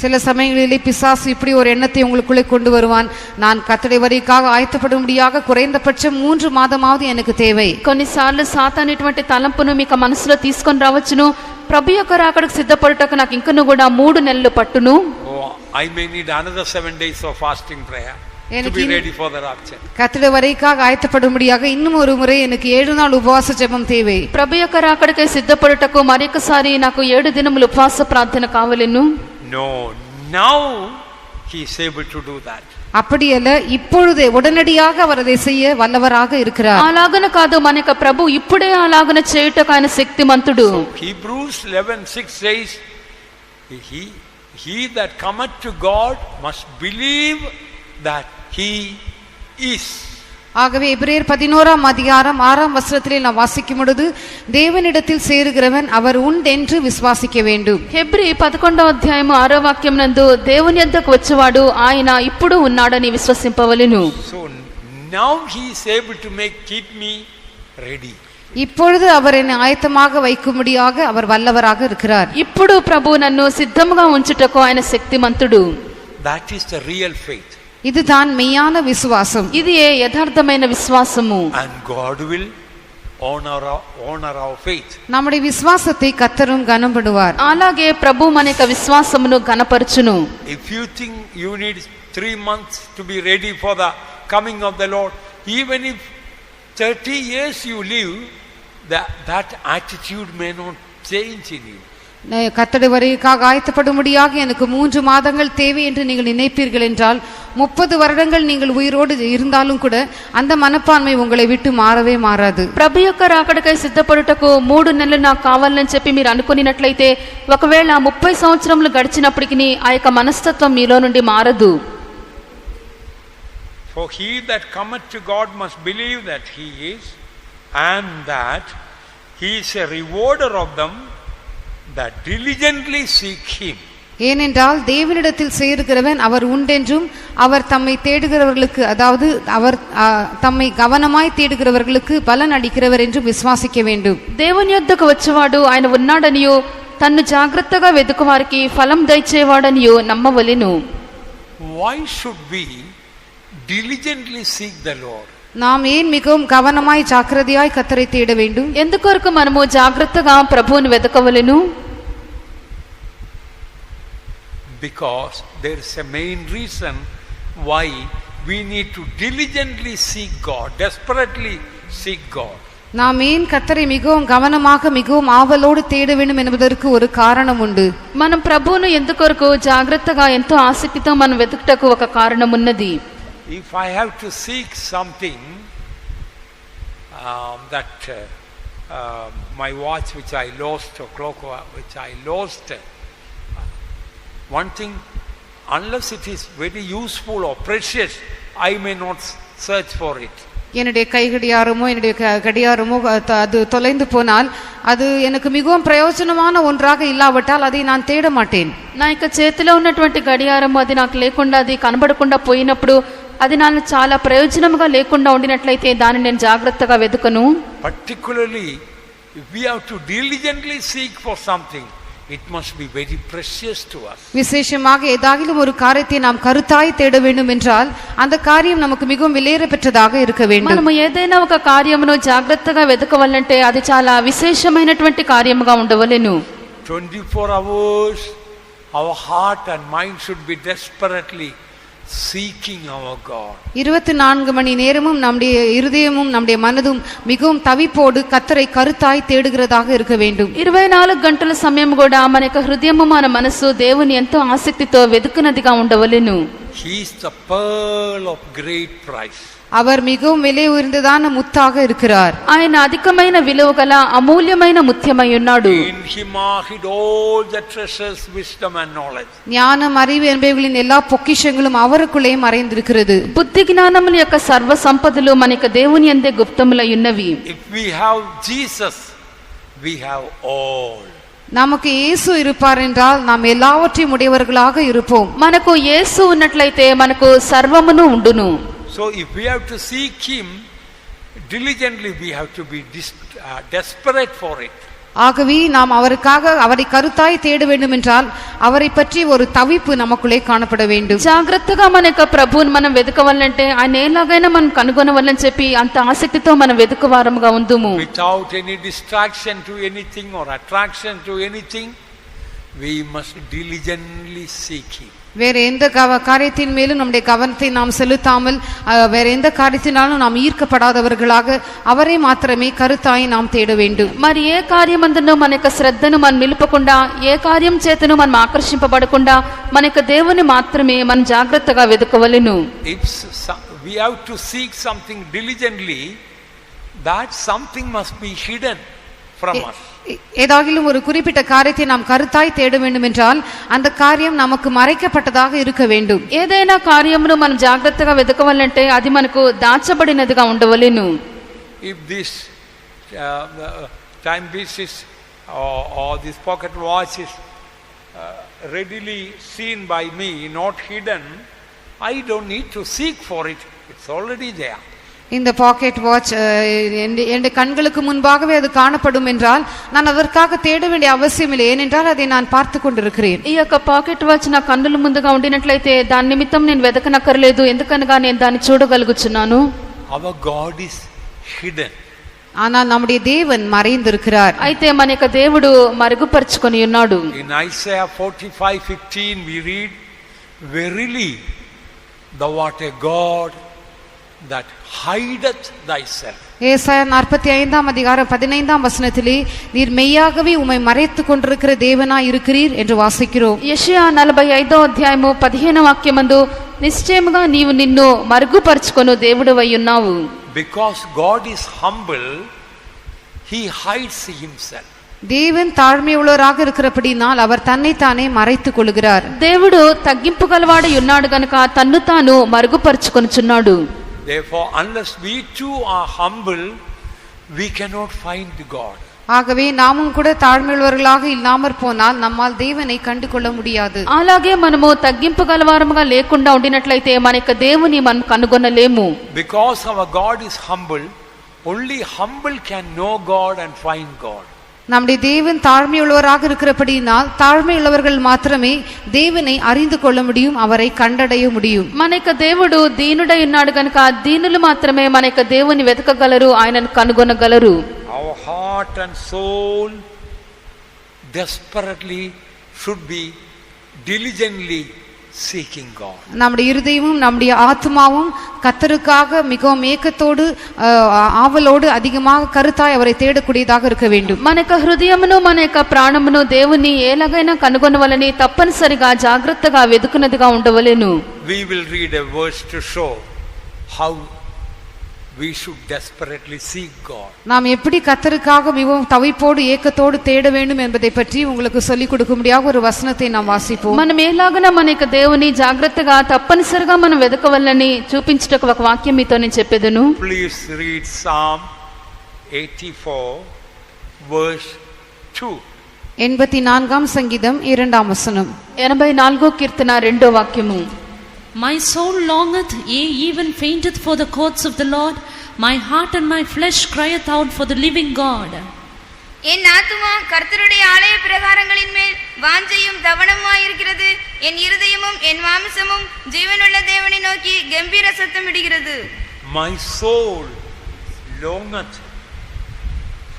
சில சமயங்களிலே பிசாசு இப்படி ஒரு எண்ணத்தை உங்களுக்குள்ளே கொண்டு வருவான். நான் கர்த்தருடைய வருகைக்காக ஆயத்தப்படும்படியாக குறைந்தபட்சம் 3 மாதமாவது எனக்கு தேவை. కొన్నిసార్లు సాతాను ఇటువంటి తలంపును మీకు మనసులో తీసుకొని రావచ్చును. ప్రభు యొక్క రాకడకు సిద్ధపడుటకు నాకు ఇంకను కూడా 3 నెలలు పట్టును. Oh, I may need another 7 days of fasting prayer to be ready for the rapture. கர்த்தருடைய வருகைக்காக ஆயத்தப்படும்படியாக இன்னும் ஒரு முறை எனக்கு 7 நாள் உபவாச ஜெபம் தேவை. ప్రభు యొక్క రాకడకై సిద్ధపడుటకు మరొకసారి నాకు 7 దినములు ఉపవాస ప్రార్థన కావలెను. No, now he is able to do that. அப்படியல்ல, இப்பொழுதே உடனடியாக அவர் அதை செய்ய வல்லவராக இருக்கிறார். అలాగన కాదు, మన యొక్క ప్రభు ఇప్పుడే అలాగన చేయుటకు ఆయన శక్తిమంతుడు. Hebrews 11:6 says, he that cometh to God must believe that he is. ஆகவே எபிரேயர் 11ஆம் அதிகாரம் 6ஆம் வசனத்திலே நாம் வாசிக்கும் பொழுது தேவனிடத்தில் சேருகிறவன் அவர் உண்டென்று விசுவாசிக்க வேண்டும். హెబ్రీ 11వ అధ్యాయము 6వ వాక్యం నందు దేవుని యొద్దకు వచ్చేవాడు ఆయన ఇప్పుడు ఉన్నాడని విశ్వసింపవలెను. So now he is able to keep me ready. இப்பொழுது அவர் என்னை ஆயத்தமாக வைக்கும்படியாக அவர் வல்லவராக இருக்கிறார். ఇప్పుడు ప్రభు నన్ను సిద్ధముగా ఉంచుటకు ఆయన శక్తిమంతుడు. That is the real faith. இதுதான் மெய்யான விசுவாசம். ఇది యథార్థమైన విశ్వాసము. And God will honor our faith. நம்முடைய விசுவாசத்தை கர்த்தரும் கனப்படுவார். అలాగే ప్రభు మన యొక్క విశ్వాసమును ఘనపరచును. If you think you need 3 months to be ready for the coming of the Lord, even if 30 years you live, that attitude may not change in you. கர்த்தருடைய வருகைக்காக ஆயத்தப்படும்படியாக எனக்கு 3 மாதங்கள் தேவை என்று நீங்கள் நினைப்பீர்கள் என்றால் 30 வருடங்கள் நீங்கள் உயிரோடு இருந்தாலும் கூட அந்த மனப்பான்மை உங்களை விட்டு மாறவே மாறாது. ప్రభు యొక్క రాకడకై సిద్ధపడుటకు 3 నెలలు నాకు కావాలని చెప్పి మీరు అనుకున్నట్లయితే ఒకవేళ 30 సంవత్సరములు గడిచినప్పటికీ ఆ యొక్క మనస్తత్వం మీలో నుండి మారదు. For he that cometh to God must believe that he is, and that he is a rewarder of them that diligently seek him. ஏனென்றால் தேவனிடத்தில் சேருகிறவன் அவர் உண்டென்றும் அவர் தம்மை தேடுகிறவர்களுக்கு, அதாவது அவர் தம்மை கவனமாய் தேடுகிறவர்களுக்கு பலன் அளிக்கிறவர் என்றும் விசுவாசிக்க வேண்டும். దేవుని యొద్దకు వచ్చేవాడు ఆయన ఉన్నాడనియో తన్ను జాగ్రత్తగా వెతుకు వారికి ఫలం దయచేవాడనియో నమ్మవలెను. Why should we diligently seek the Lord? நாம் ஏன் மிகவும் கவனமாய் ஜாக்கிரதையாய் கர்த்தரை தேட வேண்டும்? ఎందుకొరకు మనము జాగ్రత్తగా ప్రభువుని వెతకవలెను? Because there is a main reason why we need to diligently seek God, desperately seek God. நாம் ஏன் கர்த்தரை மிகவும் கவனமாக மிகவும் ஆவலோடு தேட வேண்டும் என்பதற்கு ஒரு காரணம் உண்டு. మనం ప్రభువును ఎందుకొరకు జాగ్రత్తగా ఎంతో ఆసక్తితో మనం వెతుకుటకు ఒక కారణం ఉన్నది. If I have to seek something that my watch which I lost, or clock which I lost, one thing, unless it is very useful or precious, I may not search for it. என்னுடைய கைகடியாரமோ என்னுடைய கடியாரமோ அது தொலைந்து போனால் அது எனக்கு மிகவும் பிரயோஜனமான ஒன்றாக இல்லாவிட்டால் அதை நான் தேட மாட்டேன். నా యొక్క చేతిలో ఉన్నటువంటి గడియారం అది నాకు లేకుండా అది కనబడకుండా పోయినప్పుడు అది నాకు చాలా ప్రయోజనంగా లేకుండా ఉండినట్లయితే దాన్ని నేను జాగ్రత్తగా వెతుకను. Particularly if we have to diligently seek for something, it must be very precious to us. விசேஷமாக ஏதாகிலும் ஒரு காரியத்தை நாம் கருத்தாய் தேட வேண்டும் என்றால் அந்த காரியம் நமக்கு மிகவும் விலையேற பெற்றதாக இருக்க வேண்டும். మనము ఏదైనా ఒక కార్యమును జాగ్రత్తగా వెతకవాలంటే అది చాలా విశేషమైనటువంటి కార్యముగా ఉండవలెను. 24 hours our heart and mind should be desperately seeking our God. 24 மணி நேரமும் நம்முடைய இருதயமும் நம்முடைய மனதும் மிகவும் தவிப்போடு கர்த்தரை கருத்தாய் தேடுகிறதாக இருக்க வேண்டும். 24 గంటల సమయం కూడా మన యొక్క హృదయము మన మనసు దేవుని ఎంతో ఆసక్తితో వెతుకునదిగా ఉండవలెను. He is the pearl of great price. அவர் மிகவும் விலை உயர்ந்ததான முத்தாக இருக்கிறார். ఆయన అధికమైన విలువ గల అమూల్యమైన ముత్యమై ఉన్నాడు. In him are hid all the treasures, wisdom and knowledge. ஞானம் அறிவு என்பவைகளின் எல்லா பொக்கிஷங்களும் அவருக்குள்ளே மறைந்திருக்கிறது. బుద్ధి జ్ఞానముల యొక్క సర్వ సంపదలు మన యొక్క దేవుని యందే గుప్తములై ఉన్నవి. If we have Jesus, we have all. நமக்கு இயேசு இருப்பார் என்றால் நாம் எல்லாவற்றையும் உடையவர்களாக இருப்போம். మనకు యేసు ఉన్నట్లయితే మనకు సర్వమును ఉండును. So if we have to seek him diligently, we have to be desperate for it. ஆகவே நாம் அவருக்காக அவரை கருத்தாய் தேட வேண்டும் என்றால் அவரை பற்றி ஒரு தவிப்பு நமக்குள்ளே காணப்பட வேண்டும். జాగ్రత్తగా మన యొక్క ప్రభువుని మనం వెతకవాలంటే ఆయన ఎలాగైనా మనం కనుగొనవాలని చెప్పి అంత ఆసక్తితో మనం వెతుకువారముగా ఉందుము. Without any distraction to anything or attraction to anything, we must diligently seek him. வேற எந்த காரியத்தின் மேலும் நம்முடைய கவனத்தை நாம் செலுத்தாமல் வேற எந்த காரியத்தினாலும் நாம் ஈர்க்கப்படாதவர்களாக அவரை மாத்திரமே கருத்தாய் நாம் தேட வேண்டும். మరి ఏ కార్యమందును మన యొక్క శ్రద్ధను మనం నిలుపకుండా ఏ కార్యం చేతను మనం ఆకర్షింపబడకుండా మన యొక్క దేవుని మాత్రమే మనం జాగ్రత్తగా వెతుకవలెను. We have to seek something diligently, that something must be hidden from us. ஏதாகிலும் ஒரு குறிப்பிட்ட காரியத்தை நாம் கருத்தாய் தேட வேண்டும் என்றால் அந்த காரியம் நமக்கு மறைக்கப்பட்டதாக இருக்க வேண்டும். ఏదైనా కార్యమును మనం జాగ్రత్తగా వెతకవాలంటే అది మనకు దాచబడినదిగా ఉండవలెను. If this time pieces or this pocket watch is readily seen by me, not hidden, I don't need to seek for it. It's already there. இந்த பாக்கெட் வாட்ச் என் கண்களுக்கு முன்பாகவே அது காணப்படும் என்றால் நான் அதற்காக தேட வேண்டிய அவசியம் இல்லை, ஏனென்றால் அதை நான் பார்த்து கொண்டிருக்கிறேன். ఈ యొక్క పాకెట్ వాచ్ నా కన్నుల ముందుగా ఉండినట్లయితే దాని నిమిత్తం నేను వెతకనక్కర్లేదు, ఎందుకనగా నేను దాన్ని చూడగలుగుచున్నాను. Our God is hidden. ஆனால் நம்முடைய தேவன் மறைந்திருக்கிறார். అయితే మన యొక్క దేవుడు మరుగుపరుచుకొని ఉన్నాడు. In Isaiah 45:15 we read, verily thou art a God that hideth thyself. ஏசாயா 45ஆம் அதிகாரம் 15ஆம் வசனத்திலே நீர் மெய்யாகவே உம்மை மறைத்துக் கொண்டிருக்கிற தேவனாய் இருக்கிறீர் என்று வாசிக்கிறோம். యెషయా 45వ అధ్యాయము 15వ వాక్యమందు నిశ్చయముగా నీవు నిన్ను మరుగుపరుచుకొను దేవుడవై ఉన్నావు. Because God is humble, he hides himself. தேவன் தாழ்மை உள்ளவராக இருக்கிறபடினால் அவர் தன்னைத்தானே மறைத்துக் கொள்கிறார். దేవుడు తగ్గింపు గలవాడై ఉన్నాడు గనుక తన్ను తాను మరుగుపరుచుకొనుచున్నాడు. Therefore, unless we too are humble, we cannot find God. ஆகவே நாமும் கூட தாழ்மையுள்ளவர்களாக இல்லாமற் போனால் நம்மால் தேவனை கண்டு கொள்ள முடியாது. అలాగే మనము తగ్గింపు గలవారముగా లేకుండా ఉండినట్లయితే మన యొక్క దేవుని మనం కనుగొనలేము. Because our God is humble, only humble can know God and find God. நம்முடைய தேவன் தாழ்மையுள்ளவராக இருக்கிறபடியினால் தாழ்மையுள்ளவர்கள் மாத்திரமே தேவனை அறிந்து கொள்ள முடியும், அவரை கண்டடைய முடியும். మన యొక్క దేవుడు దీనుడై ఉన్నాడు కనుక దీనులు మాత్రమే మన యొక్క దేవుని వెతకగలరు, ఆయనను కనుగొనగలరు. Our heart and soul desperately should be diligently seeking God. நம்முடைய இருதயமும் நம்முடைய ஆத்மாவும் கர்த்தருக்காக மிகவும் ஏக்கத்தோடு ஆவலோடு அதிகமாக கருத்தாய் அவரை தேடக்கூடியதாக இருக்க வேண்டும். మన యొక్క హృదయమును మన యొక్క ప్రాణమును దేవుని ఎలాగైనా కనుగొనవలని తప్పనిసరిగా జాగ్రత్తగా వెతుకునదిగా ఉండవలెను. We will read a verse to show how we should desperately seek God. நாம் எப்படி கர்த்தருக்காக மிகவும் தவிப்போடு ஏக்கத்தோடு தேட வேண்டும் என்பதை பற்றி உங்களுக்கு சொல்லிக் கொடுக்கும்படியாக ஒரு வசனத்தை நாம் வாசிப்போம். మనం ఎలాగైనా మన యొక్క దేవుని జాగ్రత్తగా తప్పనిసరిగా మనం వెతకవలని చూపించుటకు ఒక వాక్యం మీతో నేను చెప్పేదను. Please read Psalm 84 verse 2. 84ஆம் சங்கீதம் 2ஆம் வசனம். 84వ కీర్తన 2వ వాక్యము. My soul longeth, yea, even fainteth for the courts of the Lord. My heart and my flesh crieth out for the living God. என் ஆத்துமா கர்த்தருடைய ஆலய பிரகாரங்களின் மேல் வாஞ்சையும் தவனமாயிருக்கிறது. என் இருதயமும் என் மாம்சமும் ஜீவனுள்ள தேவனை நோக்கி கம்பீர சத்தம் இடுகிறது. My soul longeth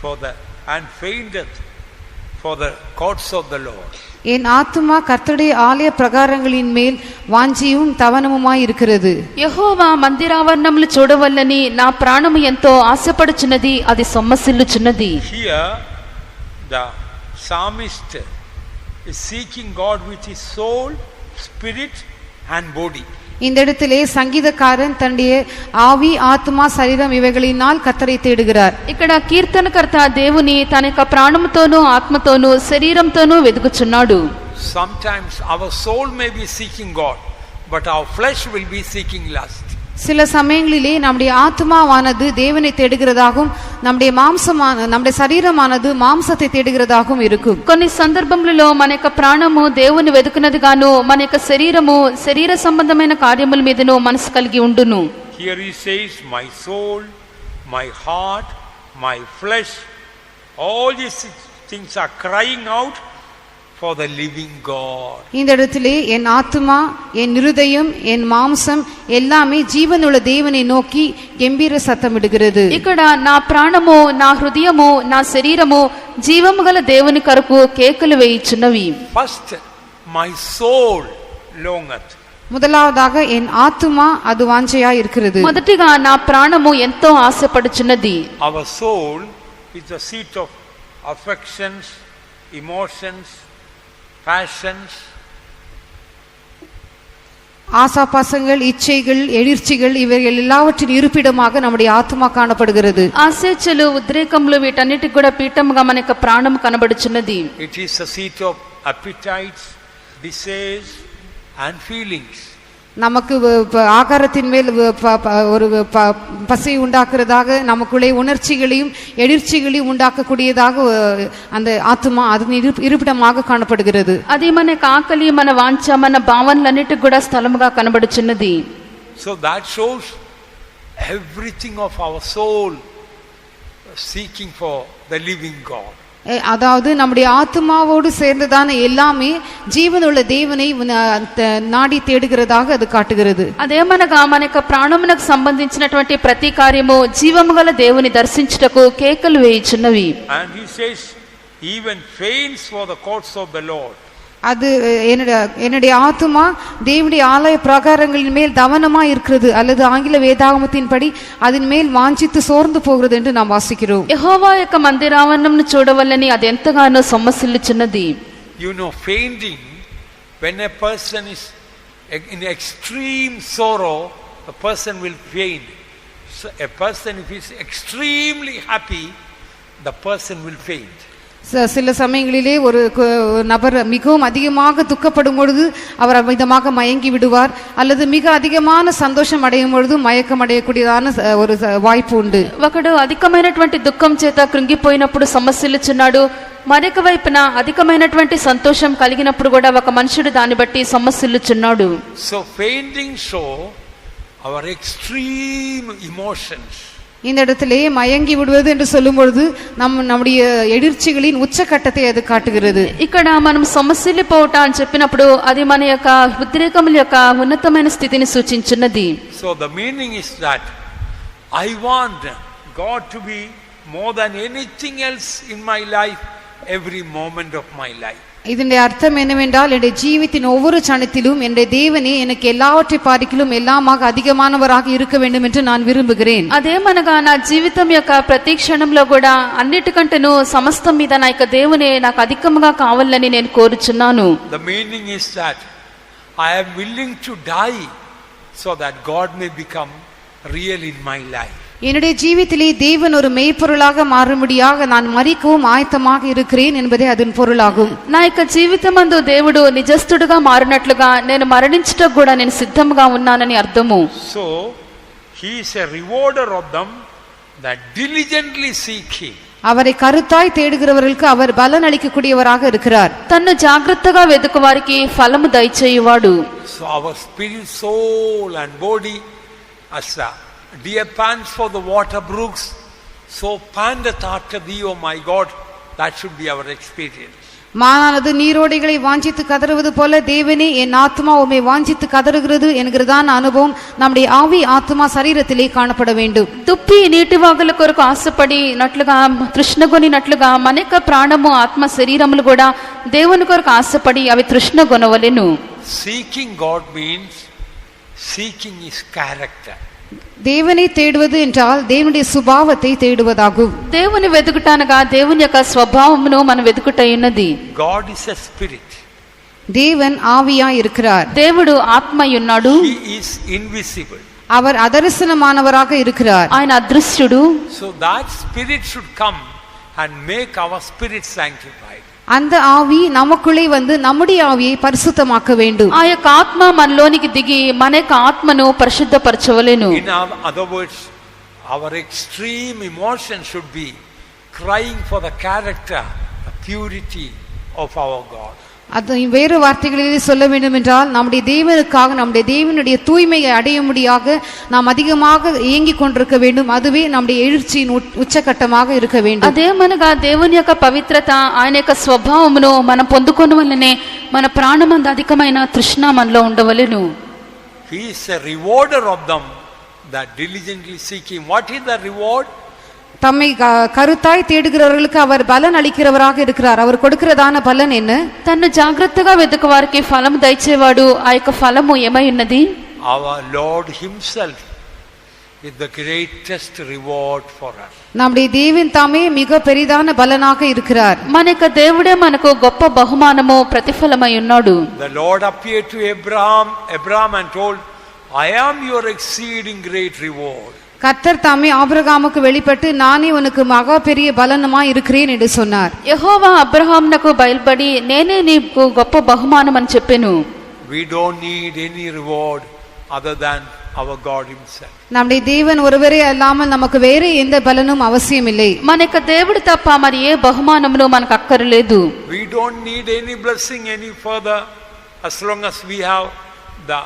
for the and fainteth for the courts of the Lord. என் ஆத்துமா கர்த்தருடைய ஆலய பிரகாரங்களின் மேல் వాంఛిயும் తవనముమాய் இருக்கிறது. యెహోవా మందిరావరణములు చూడవల్లని నా ప్రాణము ఎంతో ఆశపడుచున్నది, అది సొమ్మసిల్లుచున్నది. Here the psalmist is seeking God with his soul, spirit and body. இந்த இடத்திலே சங்கீதக்காரன் தன்னுடைய ஆவி, ஆத்மா, சரீரம் இவைகளினால் கர்த்தரை தேடுகிறார். ఇక్కడ కీర్తనకర్త దేవుని తన యొక్క ప్రాణముతోనూ ఆత్మతోనూ శరీరంతోనూ వెదుకుచున్నాడు. Sometimes our soul may be seeking God, but our flesh will be seeking lust. சில சமயங்களிலே நம்முடைய ஆத்மாவானது தேவனை தேடுகிறதாகவும் நம்முடைய சரீரமானது மாம்சத்தை தேடுகிறதாகவும் இருக்கும். కొన్ని సందర్భములలో మన యొక్క ప్రాణము దేవుని వెదుకునది గాను, మన యొక్క శరీరము శరీర సంబంధమైన కార్యముల మీదను మనసు కలిగి ఉండును. Here he says, my soul, my heart, my flesh, all these things are crying out for the living God. இந்த இடத்திலே என் ஆத்துமா, என் இருதயம், என் மாம்சம் எல்லாமே ஜீவனுள்ள தேவனை நோக்கி கம்பீர சத்தமிடுகிறது. ఇక్కడ నా ప్రాణము, నా హృదయము, నా శరీరము జీవము గల దేవుని కొరకు కేకలు వేయుచున్నవి. First, my soul longeth. முதலாவதாக என் ஆத்துமா அது வாஞ்சையாய் இருக்கிறது. మొదటిగా నా ప్రాణము ఎంతో ఆశపడుచున్నది. Our soul is the seat of affections, emotions, passions. ஆசாபாசங்கள், இச்சைகள், எதிர்ச்சிகள் இவைகள் எல்லாவற்றின் இருப்பிடமாக நம்முடைய ஆத்மா காணப்படுகிறது. ఆశేచ్ఛలు, ఉద్రేకములు వీటన్నిటికి కూడా పీఠముగా మన యొక్క ప్రాణం కనబడుచున్నది. It is a seat of appetites, desires and feelings. நமக்கு ஆகாரத்தின் மேல் ஒரு பசி உண்டாக்குறதாக, நமக்குள்ளே உணர்ச்சிகளையும் எதிர்ச்சிகளையும் உண்டாக்கக்கூடியதாக அந்த ஆத்மா அதன் இருப்பிடமாக காணப்படுகிறது. అది మన ఆకలి, మన వాంఛ, మన భావనలన్నిటికి కూడా స్థలముగా కనబడుచున్నది. So that shows everything of our soul seeking for the living God. அதாவது நம்முடைய ஆத்மாவோடு சேர்ந்ததான எல்லாமே ஜீவனுள்ள தேவனை நாடி தேடுகிறதாக அது காட்டுகிறது. అదేమనగా మన యొక్క ప్రాణమునకు సంబంధించినటువంటి ప్రతి కార్యము జీవము గల దేవుని దర్శించుటకు కేకలు వేయుచున్నవి. And he says, even faints for the courts of the Lord. அது என்னுடைய ஆத்துமா தேவனுடைய ஆலய பிரகாரங்களின் மேல் தவனமா இருக்கிறது, அல்லது ஆங்கில வேதாகமத்தின்படி அதன் மேல் வாஞ்சித்து சோர்ந்து போகிறது என்று நாம் வாசிக்கிறோம். యెహోవా యొక్క మందిరావరణమును చూడవల్లని అది ఎంతగానో సొమ్మసిల్లుచున్నది. You know, fainting, when a person is in extreme sorrow, a person will faint. So a person, if he is extremely happy, the person will faint. சில சமயங்களிலே ஒரு நபர் மிகவும் அதிகமாக துக்கப்படும் பொழுது அவர் அமிதமாக மயங்கி விடுவார், அல்லது மிக அதிகமான சந்தோஷம் அடையும் பொழுது மயக்கம் அடையக்கூடியதான ஒரு வாய்ப்பு உண்டு. ఒకడు అధికమైనటువంటి దుఃఖం చేత కృంగిపోయినప్పుడు సొమ్మసిల్లుచున్నాడు, మరొక వైపున అధికమైనటువంటి సంతోషం కలిగినప్పుడు కూడా ఒక మనుషుడు దాన్ని బట్టి సొమ్మసిల్లుచున్నాడు. So fainting show our extreme emotions. இந்த இடத்திலே மயங்கி விடுவது என்று சொல்லும் பொழுது நம்முடைய எதிர்ச்சிகளின் உச்சக்கட்டத்தை அது காட்டுகிறது. ఇక్కడ మనం సొమ్మసిల్లిపోవట అని చెప్పినప్పుడు అది మన యొక్క ఉద్రేకముల యొక్క ఉన్నతమైన స్థితిని సూచించున్నది. So the meaning is that I want God to be more than anything else in my life, every moment of my life. இதனுடைய அர்த்தம் என்னவென்றால், என்னுடைய ஜீவித்தின் ஒவ்வொரு சனத்திலும் என்னுடைய தேவனே எனக்கு எல்லாவற்றை பார்க்கிலும் எல்லாமாக அதிகமானவராக இருக்க வேண்டும் என்று நான் விரும்புகிறேன். అదేమనగా నా జీవితం యొక్క ప్రతి క్షణంలో కూడా అన్నిటికంటేను సమస్తం మీద నా యొక్క దేవునే నాకు అధికంగా కావాలని నేను కోరుచున్నాను. The meaning is that I am willing to die so that God may become real in my life. என்னுடைய ஜீவித்திலே தேவன் ஒரு மெய்ப்பொருளாக மாறும்படியாக நான் மரிக்கவும் ஆயத்தமாக இருக்கிறேன் என்பதே அதன் பொருளாகும். నా యొక్క జీవితమందు దేవుడు నిజస్థుడుగా మారినట్లుగా నేను మరణించటకు కూడా నేను సిద్ధంగా ఉన్నానని అర్థము. So he is a rewarder of them that diligently seek him. அவரை கருத்தாய் தேடுகிறவர்களுக்கு அவர் பலன் அளிக்கக்கூடியவராக இருக்கிறார். తన్ను జాగ్రత్తగా వెదుకు వారికి ఫలము దయచేయువాడు. So our spirit, soul and body, as a deer pants for the water brooks, so panteth after thee, O my God. That should be our experience. மானானது நீரோடைகளை வாஞ்சித்து கதறுவது போல தேவனே என் ஆத்மா உம்மை வாஞ்சித்து கதறுகிறது என்கிறதான அனுபவம் நம்முடைய ఆవి ఆత్మ శరీరத்திலே కాణపడ வேண்டும். దుప్పి నీటి వాగుల కొరకు ఆశపడి నట్లుగా తృష్ణగొనినట్లుగా మన యొక్క ప్రాణము ఆత్మ శరీరములు కూడా దేవుని కొరకు ఆశపడి అవి తృష్ణగొనవలెను. Seeking God means seeking His character. தேவனை தேடுவது என்றால் தேவனுடைய சுபாவத்தை தேடுவதாகும். దేవుని వెతుకుటనగా దేవుని యొక్క స్వభావమును మనం వెతుకుటయున్నది. God is a spirit. தேவன் ஆவியாய் இருக்கிறார். దేవుడు ఆత్మయున్నాడు. He is invisible. அவர் அதரிசனமானவராக இருக்கிறார். ఆయన అదృశ్యుడు. So that spirit should come and make our spirit sanctified. அந்த ஆவி நமக்குள்ளே வந்து நம்முடைய ஆவியை பரிசுத்தமாக்க வேண்டும். ఆ యొక్క ఆత్మ మనలోనికి దిగి మన యొక్క ఆత్మను పరిశుద్ధపరచవలెను. In other words, our extreme emotion should be crying for the character, the purity of our God. அது வேறு வார்த்தைகளிலே சொல்ல வேண்டும் என்றால் நம்முடைய தேவனுக்காக நம்முடைய தேவனுடைய தூய்மையை அடையும்படியாக நாம் அதிகமாக ஏங்கிக் கொண்டிருக்க வேண்டும். அதுவே நம்முடைய எழுச்சியின் உச்சகட்டமாக இருக்க வேண்டும். అదేమనగా దేవుని యొక్క పవిత్రత ఆయన యొక్క స్వభావమును మనం పొందుకొను వల్లనే మన ప్రాణమందు అధికమైన తృష్ణ మనలో ఉండవలెను. He is a rewarder of them that diligently seek Him. What is the reward? தம்மை கருத்தாய் தேடுகிறவர்களுக்கு அவர் பலன் அளிக்கிறவராக இருக்கிறார். அவர் கொடுக்கிறதான பலன் என்ன? తన్ను జాగ్రత్తగా వెతుకు వారికి ఫలము దయచేవాడు. ఆ యొక్క ఫలము ఏమై ఉన్నది? Our Lord Himself is the greatest reward for us. நம்முடைய தேவன் தாமே மிக பெரிதான பலனாக இருக்கிறார். మన యొక్క దేవుడే మనకు గొప్ప బహుమానము ప్రతిఫలమై ఉన్నాడు. The Lord appeared to Abraham and told, I am your exceeding great reward. கர்த்தர் தாமே ஆபிரகாமுக்கு வெளிப்பட்டு நானே உனக்கு மகா பெரிய பலனுமாய் இருக்கிறேன் என்று சொன்னார். యెహోవా అబ్రహామునకు బయలుపడి నేనే నీకు గొప్ప బహుమానం అని చెప్పెను. We don't need any reward other than our God Himself. நம்முடைய தேவன் ஒருவரே அல்லாமல் நமக்கு வேறு எந்த பலனும் அவசியமில்லை. మన యొక్క దేవుడు తప్ప మరి ఏ బహుమానమును మనకు అక్కర్లేదు. We don't need any blessing any further as long as we have the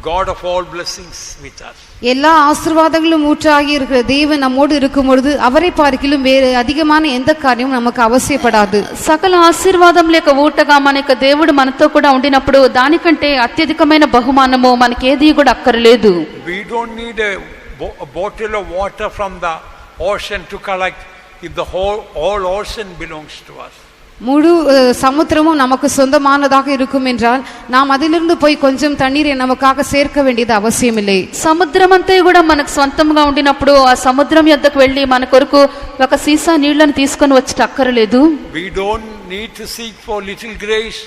God of all blessings with us. எல்லா ஆசீர்வாதங்களும் ஊற்றாகி இருக்கிற தேவன் நம்மோடு இருக்கும் பொழுது அவரை பார்க்கிலும் வேறு அதிகமான எந்த காரியமும் நமக்கு அவசியப்படாது. సకల ఆశీర్వాదం లేక ఊటగా మన యొక్క దేవుడు మనతో కూడా ఉండినప్పుడు దానికంటే అత్యధికమైన బహుమానము మనకి ఏది కూడా అక్కర్లేదు. We don't need a bottle of water from the ocean to collect if the whole ocean belongs to us. முழு சமுத்திரமும் நமக்கு சொந்தமானதாக இருக்கும் என்றால் நாம் அதிலிருந்து போய் கொஞ்சம் தண்ணீரை நமக்காக சேர்க்க வேண்டியது அவசியமில்லை. సముద్రం అంతా కూడా మనకు సొంతంగా ఉండినప్పుడు ఆ సముద్రం యొద్దకు వెళ్ళి మన కొరకు ఒక సీసా నీళ్లను తీసుకొని వచ్చి అక్కర్లేదు. We don't need to seek for little grace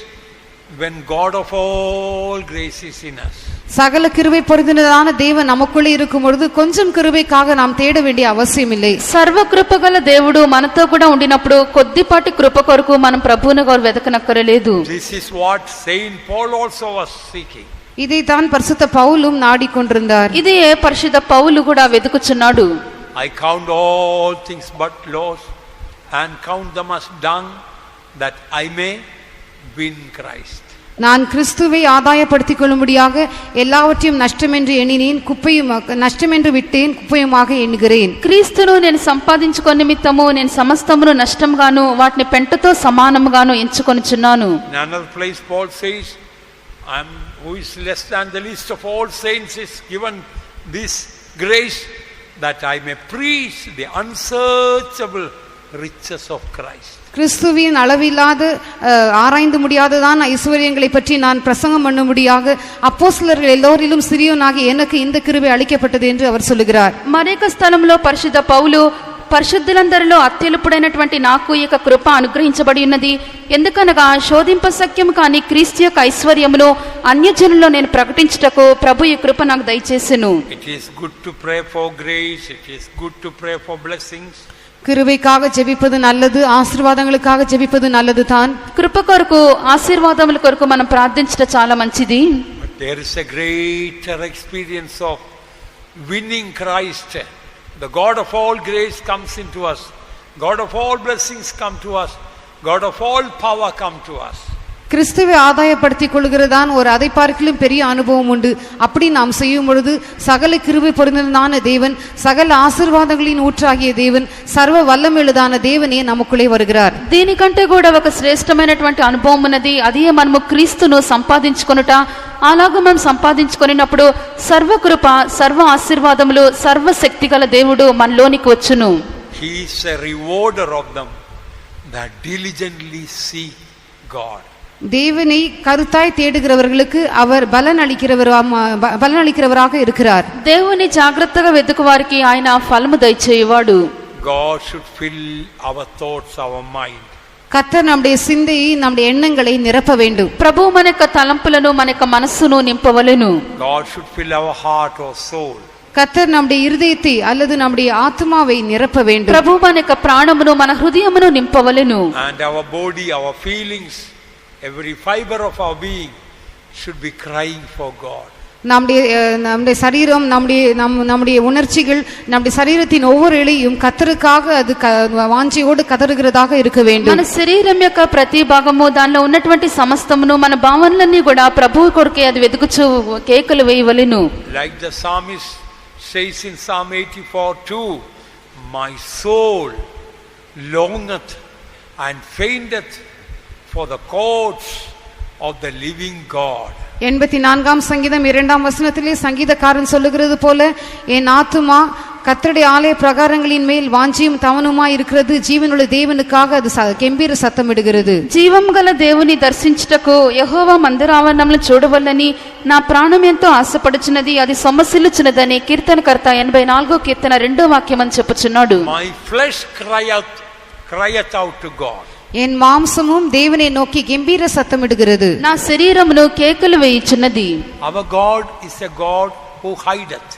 when God of all grace is in us. சகல கிருபை பொருந்தினதான தேவன் நமக்குள்ளே இருக்கும் பொழுது கொஞ்சம் கிருபைக்காக நாம் தேட வேண்டிய அவசியமில்லை. సర్వ కృపగల దేవుడు మనతో కూడా ఉండినప్పుడు కొద్దిపాటి కృప కొరకు మనం ప్రభువును వెతకనక్కరలేదు. This is what Saint Paul also was seeking. இதைத்தான் பரிசுத்த பவுலும் நாடிக்கொண்டிருந்தார். ఇదే పరిశుద్ధ పౌలు కూడా వెతుకుచున్నాడు. I count all things but loss and count them as dung that I may win Christ. நான் கிறிஸ்துவை ஆதாயப்படுத்திக் கொள்ளும்படியாக எல்லாவற்றையும் நஷ்டமென்று எண்ணினேன், குப்பையும் நஷ்டமென்று விட்டேன், குப்பையுமாக எண்ணுகிறேன். క్రీస్తును నేను సంపాదించుకొని నిమిత్తము నేను సమస్తమును నష్టంగాను వాటిని పెంటతో సమానముగాను ఎంచుకొనుచున్నాను. In another place Paul says, who is less than the least of all saints is given this grace that I may preach the unsearchable riches of Christ. கிறிஸ்துவின் அளவில்லாத ஆராய்ந்து முடியாததான் ஐஸ்வர்யங்களை பற்றி நான் பிரசங்கம் பண்ணும்படியாக அப்போஸ்தலர்கள் எல்லோரிலும் சிறியோனாகி எனக்கு இந்த கிருபை அளிக்கப்பட்டது என்று அவர் சொல்லுகிறார். మరొక స్థలంలో పరిశుద్ధ పౌలు పరిశుద్ధులందరిలో అత్యల్పుడైనటువంటి నాకు ఈ యొక్క కృప అనుగ్రహించబడి ఉన్నది. ఎందుకనగా శోధింపశక్యము కాని క్రీస్తు యొక్క ఐశ్వర్యమును అన్యజనుల్లో నేను ప్రకటించుటకు ప్రభు ఈ కృప నాకు దయచేసెను. It is good to pray for grace, it is good to pray for blessings. கிருபைக்காக ஜெபிப்பது நல்லது, ஆசீர்வாதங்களுக்காக ஜெபிப்பது நல்லது தான். కృప కొరకు ఆశీర్వాదముల కొరకు మనం ప్రార్థించట చాలా మంచిది. But there is a greater experience of winning Christ. The God of all grace comes into us. God of all blessings come to us. God of all power come to us. கிறிஸ்துவை ஆதாயப்படுத்திக் கொள்கிறதான் ஒரு அதை பார்க்கிலும் பெரிய அனுபவம் உண்டு. அப்படி நாம் செய்யும் பொழுது சகல கிருபை பொருந்தினதான தேவன், சகல ఆశీర్వాదங்களின் ஊற்றாகிய தேவன், సర్వ వల్లమెలుదాన దేవునే நமக்குள்ளே வருகிறார். దీనికంటే కూడా ఒక శ్రేష్టమైనటువంటి అనుభవం ఉన్నది. అదే మనము క్రీస్తును సంపాదించుకొనుట. అలాగ మనం సంపాదించుకొనినప్పుడు సర్వకృప, సర్వ ఆశీర్వాదములు, సర్వ శక్తి గల దేవుడు మనలోనికి వచ్చును. He is a rewarder of them that diligently seek God. தேவனை கருத்தாய் தேடுகிறவர்களுக்கு அவர் பலன் அளிக்கிறவராக இருக்கிறார். దేవుని జాగ్రత్తగా వెతుకు వారికి ఆయన ఫలము దయచేయువాడు. God should fill our thoughts, our mind. கர்த்தர் நம்முடைய சிந்தையை, நம்முடைய எண்ணங்களை நிரப்ப வேண்டும். ప్రభువు మన యొక్క తలంపులను, మన యొక్క మనస్సును నింపవలెను. God should fill our heart or soul. கர்த்தர் நம்முடைய இருதயத்தை அல்லது நம்முடைய ஆத்மாவை நிரப்ப வேண்டும். ప్రభువు మన యొక్క ప్రాణమును, మన హృదయమును నింపవలెను. And our body, our feelings, every fiber of our being should be crying for God. நம்முடைய சரீரம், நம்முடைய உணர்ச்சிகள், நம்முடைய சரீரத்தின் ஒவ்வொரு இழையும் கர்த்தருக்காக அது வாஞ்சையோடு கதறுகிறதாக இருக்க வேண்டும். మన శరీరం యొక్క ప్రతి భాగము, దానిలో ఉన్నటువంటి సమస్తమును, మన భావనలన్నీ కూడా ప్రభువు కొరకే అది వెతుకుచు కేకలు వేయవలెను. Like the psalmist says in Psalm 84:2, my soul longeth and fainteth for the courts of the living God. 84ஆம் சங்கீதம் 2ஆம் வசனத்திலே சங்கீதக்காரன் சொல்லுகிறது போல, என் ஆத்துமா கர்த்தருடைய ஆலய பிரகாரங்களின் மேல் வாஞ்சியும் தவனுமாய் இருக்கிறது. ஜீவனுள்ள தேவனுக்காக அது கெம்பீர சத்தமிடுகிறது. జీవం గల దేవుని దర్శించుటకు యెహోవా మందిరావరణంలో చూడవలెనని నా ప్రాణం ఎంతో ఆశపడుచున్నది, అది సొమ్మసిల్లుచున్నదని కీర్తనకర్త 84వ కీర్తన 2వ వాక్యం అని చెప్పుచున్నాడు. My flesh crieth out to God. என் மாம்சமும் தேவனை நோக்கி கெம்பீர சத்தமிடுகிறது. నా శరీరమును కేకలు వేయుచున్నది. Our God is a God who hideth.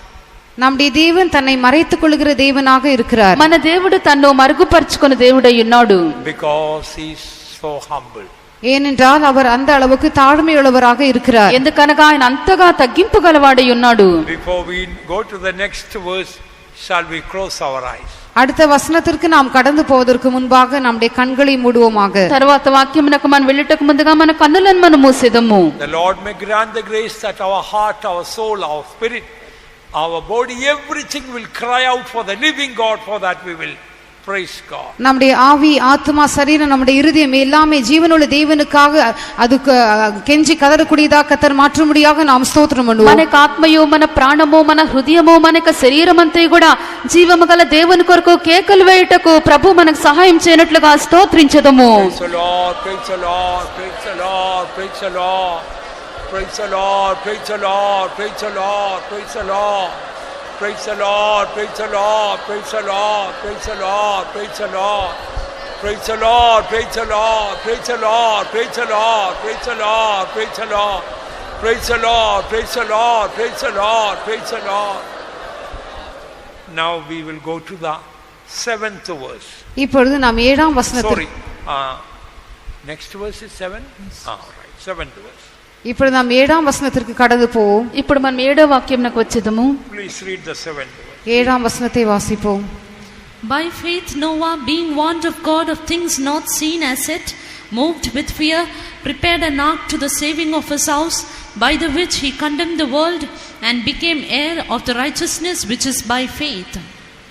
நம்முடைய தேவன் தன்னை மறைத்துக் கொள்கிற தேவனாக இருக்கிறார். మన దేవుడు తన్ను మరుగుపరుచుకుని దేవుడై ఉన్నాడు. Because he is so humble. ஏனென்றால் அவர் அந்த அளவுக்கு தாழ்மையுள்ளவராக இருக்கிறார். ఎందుకనగా ఆయన అంతగా తగ్గింపు గలవాడై ఉన్నాడు. Before we go to the next verse, shall we close our eyes? அடுத்த வசனத்திற்கு நாம் கடந்து போவதற்கு முன்பாக நம்முடைய கண்களை மூடுவோமாக. తరువాత వాక్యమునకు మనం వెళ్ళటకు ముందుగా మన కన్నులను మనం మూసేదము. The Lord may grant the grace that our heart, our soul, our spirit, our body, everything will cry out for the living God, for that we will praise God. நம்முடைய ஆவி, ஆத்மா, சரீரம், நம்முடைய இருதயம் எல்லாமே ஜீவனுள்ள தேவனுக்காக அதுக்கு கெஞ்சி கதறக்கூடியதாக கர்த்தர் மாற்றும்படியாக நாம் ஸ்தோத்திரம் பண்ணுவோம். మన ఆత్మయు, మన ప్రాణము, మన హృదయము, మన జీవమంతా కూడా జీవము గల దేవుని కొరకు కేకలు వేయుటకు ప్రభు మనకు సహాయం చేయనట్లుగా స్తోత్రించదము. Praise the Lord, praise the Lord, praise the Lord, praise the Lord, praise the Lord, praise the Lord, praise the Lord, praise the Lord. Praise the Lord, praise the Lord, praise the Lord, praise the Lord, praise the Lord. Praise the Lord, praise the Lord, praise the Lord, praise the Lord, praise the Lord, praise the Lord. Praise the Lord, praise the Lord, praise the Lord, praise the Lord. Now we will go to the 7th verse. இப்பொழுது நாம் 7ஆம் வசனத்திற்கு Next verse is 7? Right, 7th verse. இப்பொழுது நாம் 7ஆம் வசனத்திற்கு கடந்து போவோம். ఇప్పుడు మనం 7వ వాక్యంకు వచ్చేదము. Please read the 7th verse. 7ஆம் வசனத்தை வாசிப்போம். By faith Noah, being warned of God of things not seen as yet, moved with fear, prepared an ark to the saving of his house, by the which he condemned the world and became heir of the righteousness which is by faith.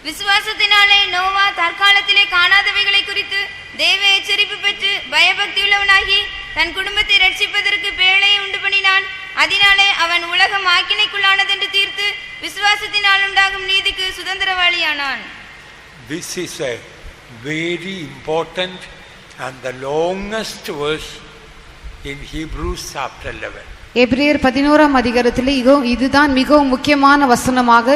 விசுவாசத்தினாலே நோவா தற்காலத்திலே காணாதவைகளை குறித்து தேவ எச்சரிப்பு பெற்று பயபக்தியுள்ளவனாகி தன் குடும்பத்தை ரட்சிப்பதற்கு பேழையை உண்டு பண்ணினான். அதனாலே அவன் உலகம் ஆக்கினைக்குள்ளானதென்று தீர்த்து விசுவாசத்தினால் உண்டாகும் நீதிக்கு சுதந்திரவாளியானான். This is a very important and the longest verse in Hebrews chapter 11. எபிரேயர் 11ஆம் அதிகாரத்திலே இதுதான் மிகவும் முக்கியமான வசனமாக,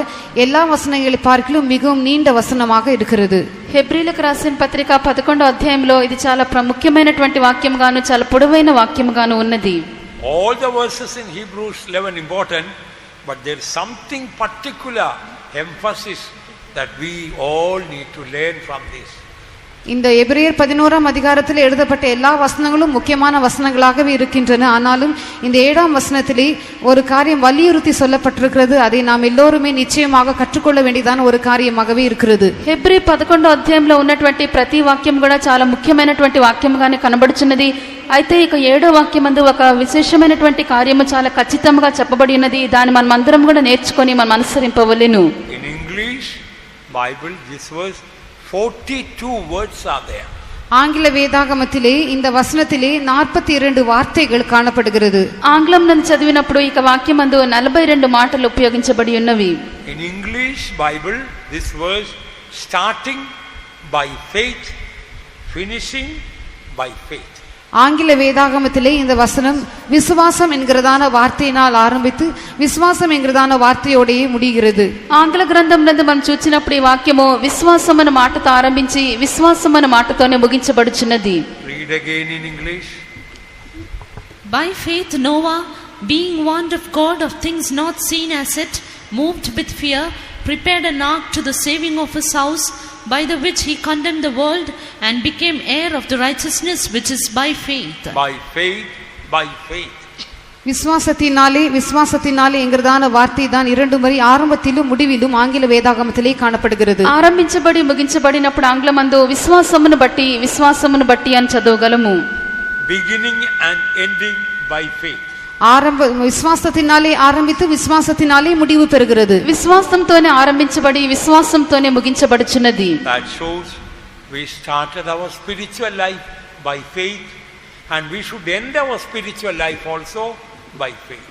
எல்லா வசனங்களை பார்க்கிலும் மிகவும் நீண்ட வசனமாக இருக்கிறது. హెబ్రీలకు రాసిన పత్రిక 11వ అధ్యాయంలో ఇది చాలా ప్రాముఖ్యమైనటువంటి వాక్యంగాను, చాలా పొడవైన వాక్యంగాను ఉన్నది. All the verses in Hebrews 11 important, but there is something particular emphasis that we all need to learn from this. இந்த எபிரேயர் 11ஆம் அதிகாரத்தில் எழுதப்பட்ட எல்லா வசனங்களும் முக்கியமான வசனங்களாகவே இருக்கின்றன. ஆனாலும் இந்த 7ஆம் வசனத்திலே ஒரு காரியம் வலியுறுத்தி சொல்லப்பட்டிருக்கிறது. அதை நாம் எல்லோருமே நிச்சயமாக கற்றுக்கொள்ள வேண்டியதான ஒரு காரியமாகவே இருக்கிறது. హెబ్రీ 11వ అధ్యాయంలో ఉన్నటువంటి ప్రతి వాక్యం కూడా చాలా ముఖ్యమైనటువంటి వాక్యంగానే కనబడుచున్నది. అయితే ఇక 7వ వాక్యమందు ఒక విశేషమైనటువంటి కార్యము చాలా ఖచ్చితంగా చెప్పబడి ఉన్నది. దాన్ని మనం అందరం కూడా నేర్చుకొని మనం అనుసరింపవలెను. In English Bible, this verse 42 words are there. ஆங்கில வேதாகமத்திலே இந்த வசனத்திலே 42 வார்த்தைகள் காணப்படுகிறது. ఆంగ్లం నందు చదివినప్పుడు ఇక వాక్యమందు 42 మాటలు ఉపయోగించబడి ఉన్నవి. In English Bible, this verse starting by faith, finishing by faith. ஆங்கில வேதாகமத்திலே இந்த வசனம் விசுவாசம் என்கிறதான வார்த்தையினால் ஆரம்பித்து விசுவாசம் என்கிறதான வார்த்தையோடையே முடிகிறது. ఆంగ్ల గ్రంథం నందు మనం చూచినప్పుడు ఈ వాక్యము విశ్వాసం అనే మాటతో ఆరంభించి విశ్వాసం అనే మాటతోనే ముగించబడుచున్నది. Read again in English. By faith Noah, being warned of God of things not seen as yet, moved with fear, prepared an ark to the saving of his house, by the which he condemned the world and became heir of the righteousness which is by faith. By faith, by faith. விசுவாசத்தினாலே என்கிறதான வார்த்தை தான் 2 முறை ஆரம்பத்திலும் முடிவிலும் ஆங்கில வேதாகமத்திலே காணப்படுகிறது. ఆరంభించబడి ముగించబడినప్పుడు ఆంగ్లమందు విశ్వాసమును బట్టి అని చదవగలము. Beginning and ending by faith. విశ్వాసத்தினாலே ఆరంభిத்து విశ్వాసத்தினாலே முடிவு பெறுகிறது. విశ్వాసంతోనే ఆరంభించబడి విశ్వాసంతోనే ముగించబడుచున్నది. That shows we started our spiritual life by faith and we should end our spiritual life also by faith.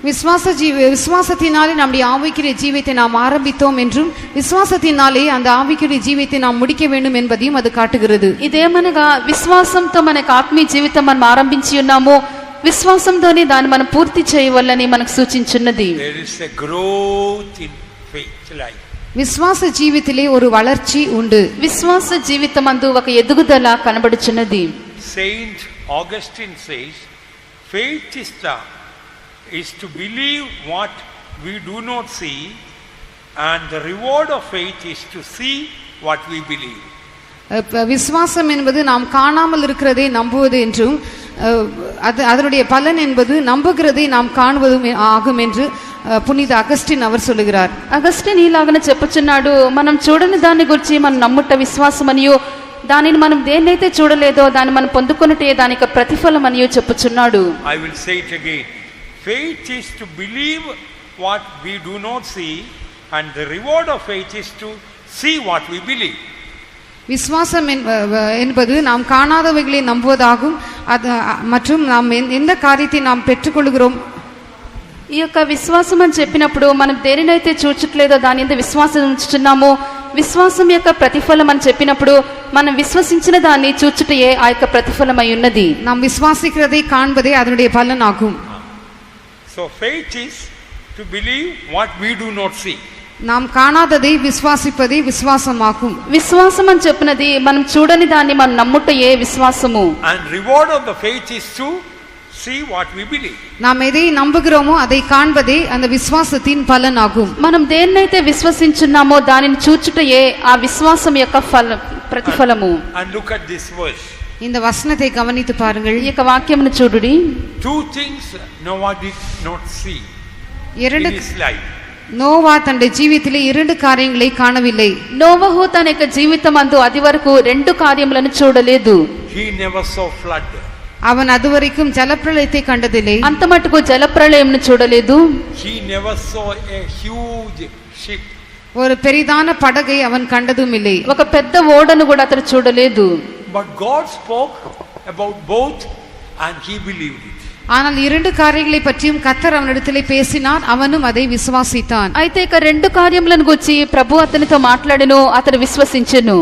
விசுவாசத்தினாலே நம்முடைய ஆவிக்குரிய ஜீவியத்தை நாம் ஆரம்பித்தோம் என்றும் விசுவாசத்தினாலே அந்த ஆவிக்குரிய ஜீவியத்தை நாம் முடிக்க வேண்டும் என்பதையும் அது காட்டுகிறது. ఇదేమనగా విశ్వాసంతో మనకు ఆత్మీయ జీవితం మనం ఆరంభించి ఉన్నామో విశ్వాసంతోనే దాన్ని మనం పూర్తి చేయవలని మనకు సూచించున్నది. There is a growth in faith life. విశ్వాస జీవితలే ஒரு வளர்ச்சி உண்டு. విశ్వాస జీవితమందు ఒక ఎదుగుదల కనబడుచున్నది. Saint Augustine says, faith is to believe what we do not see, and the reward of faith is to see what we believe. விசுவாசம் என்பது நாம் காணாமல் இருக்கிறதை நம்புவது என்றும் அதனுடைய பலன் என்பது நம்புகிறதை நாம் காணுவதும் ஆகும் என்று పునీత అగస్టిన్ அவர் சொல்லுகிறார். అగస్టిన్ ఇలాగనే చెప్పుచున్నాడు, మనం చూడని దాని గురించి మనం నమ్ముట విశ్వాసమనియో, దానిని మనం దేన్నైతే చూడలేదో దాన్ని మనం పొందుకొనుటే దానికి ప్రతిఫలం అనియో చెప్పుచున్నాడు. I will say it again. Faith is to believe what we do not see, and the reward of faith is to see what we believe. விசுவாசம் என்பது நாம் காணாதவைகளை நம்புவதாகும். மற்றும் நாம் எந்த காரியத்தை நாம் பெற்றுக்கொள்கிறோம். ఈ యొక్క విశ్వాసం అని చెప్పినప్పుడు మనం దేనినైతే చూచట్లేదో దాని యందు విశ్వాసం ఉంచుతున్నామో, విశ్వాసం యొక్క ప్రతిఫలం అని చెప్పినప్పుడు మనం విశ్వసించిన దాన్ని చూచుటయే ఆ యొక్క ప్రతిఫలం అయి ఉన్నది. நாம் விசுவாசிக்கிறதை காண்பதே அதனுடைய பலன் ஆகும். So faith is to believe what we do not see. நாம் காணாததை விசுவாசிப்பதே விசுவாசமாகும். విశ్వాసం అని చెప్పినది మనం చూడని దాన్ని మనం నమ్ముటయే విశ్వాసము. And reward of the faith is to see what we believe. நாம் எதை நம்புகிறோமோ அதை காண்பதே அந்த விசுவாசத்தின் பலன் ஆகும். మనం దేన్నైతే విశ్వసించున్నామో దానిని చూచుటయే ఆ విశ్వాసం యొక్క ప్రతిఫలము. And look at this verse. இந்த வசனத்தை கவனித்து பாருங்கள். ఈ యొక్క వాక్యమును చూడుడి. Two things Noah did not see in his life. Noah தன்னுடைய ஜீவிதத்திலே 2 காரியங்களை காணவில்லை. నోవహు తన యొక్క జీవితమందు అది వరకు 2 కార్యములను చూడలేదు. He never saw flood. அவன் அதுவரைக்கும் ஜலப்பிரளயத்தை கண்டதில்லை. అంత మటుకు జలప్రళయంను చూడలేదు. He never saw a huge ship. ஒரு பெரிதான படகை அவன் கண்டதும் இல்லை. ఒక పెద్ద ఓడను కూడా అతను చూడలేదు. But God spoke about both and he believed it. ஆனால் 2 காரியங்களை பற்றியும் கர்த்தர் அவனிடத்திலே பேசினார், அவனும் அதை விசுவாசித்தான். అయితే ఇక 2 కార్యములను గురించి ప్రభు అతనితో మాట్లాడెను, అతను విశ్వసించెను.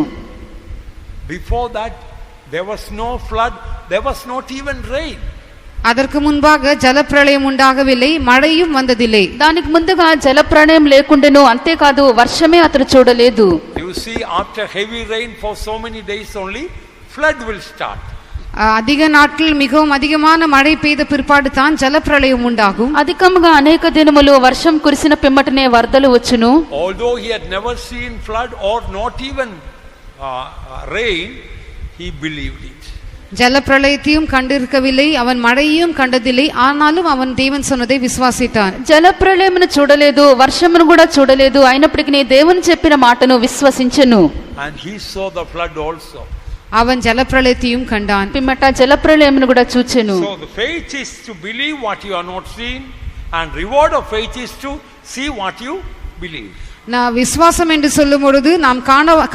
Before that there was no flood, there was not even rain. அதற்கு முன்பாக ஜலப்பிரளயம் உண்டாகவில்லை, மழையும் வந்ததில்லை. దానికి ముందుగా జలప్రళయం లేకుండెను, అంతేకాదు వర్షమే అతను చూడలేదు. You see, after heavy rain for so many days only flood will start. அதிக நாட்கள் மிகவும் அதிகமான மழை பெய்த பிற்பாடு தான் ஜலப்பிரளயம் உண்டாகும். అధికముగా అనేక దినములు వర్షం కురిసిన పిమ్మటనే వరదలు వచ్చును. Although he had never seen flood or not even rain, he believed it. ஜலப்பிரளயத்தையும் கண்டிருக்கவில்லை, அவன் மழையையும் கண்டதில்லை, ஆனாலும் அவன் தேவன் சொன்னதை விசுவாசித்தான். జలప్రళయమును చూడలేదు, వర్షమును కూడా చూడలేదు, అయినప్పటికీ దేవుని చెప్పిన మాటను విశ్వసించెను. And he saw the flood also. அவன் ஜலப்பிரளயத்தையும் கண்டான். పిమ్మట జలప్రళయమును కూడా చూచెను. So the faith is to believe what you are not seen, and reward of faith is to see what you believe. நான் விசுவாசம் என்று சொல்லும் பொழுது நாம்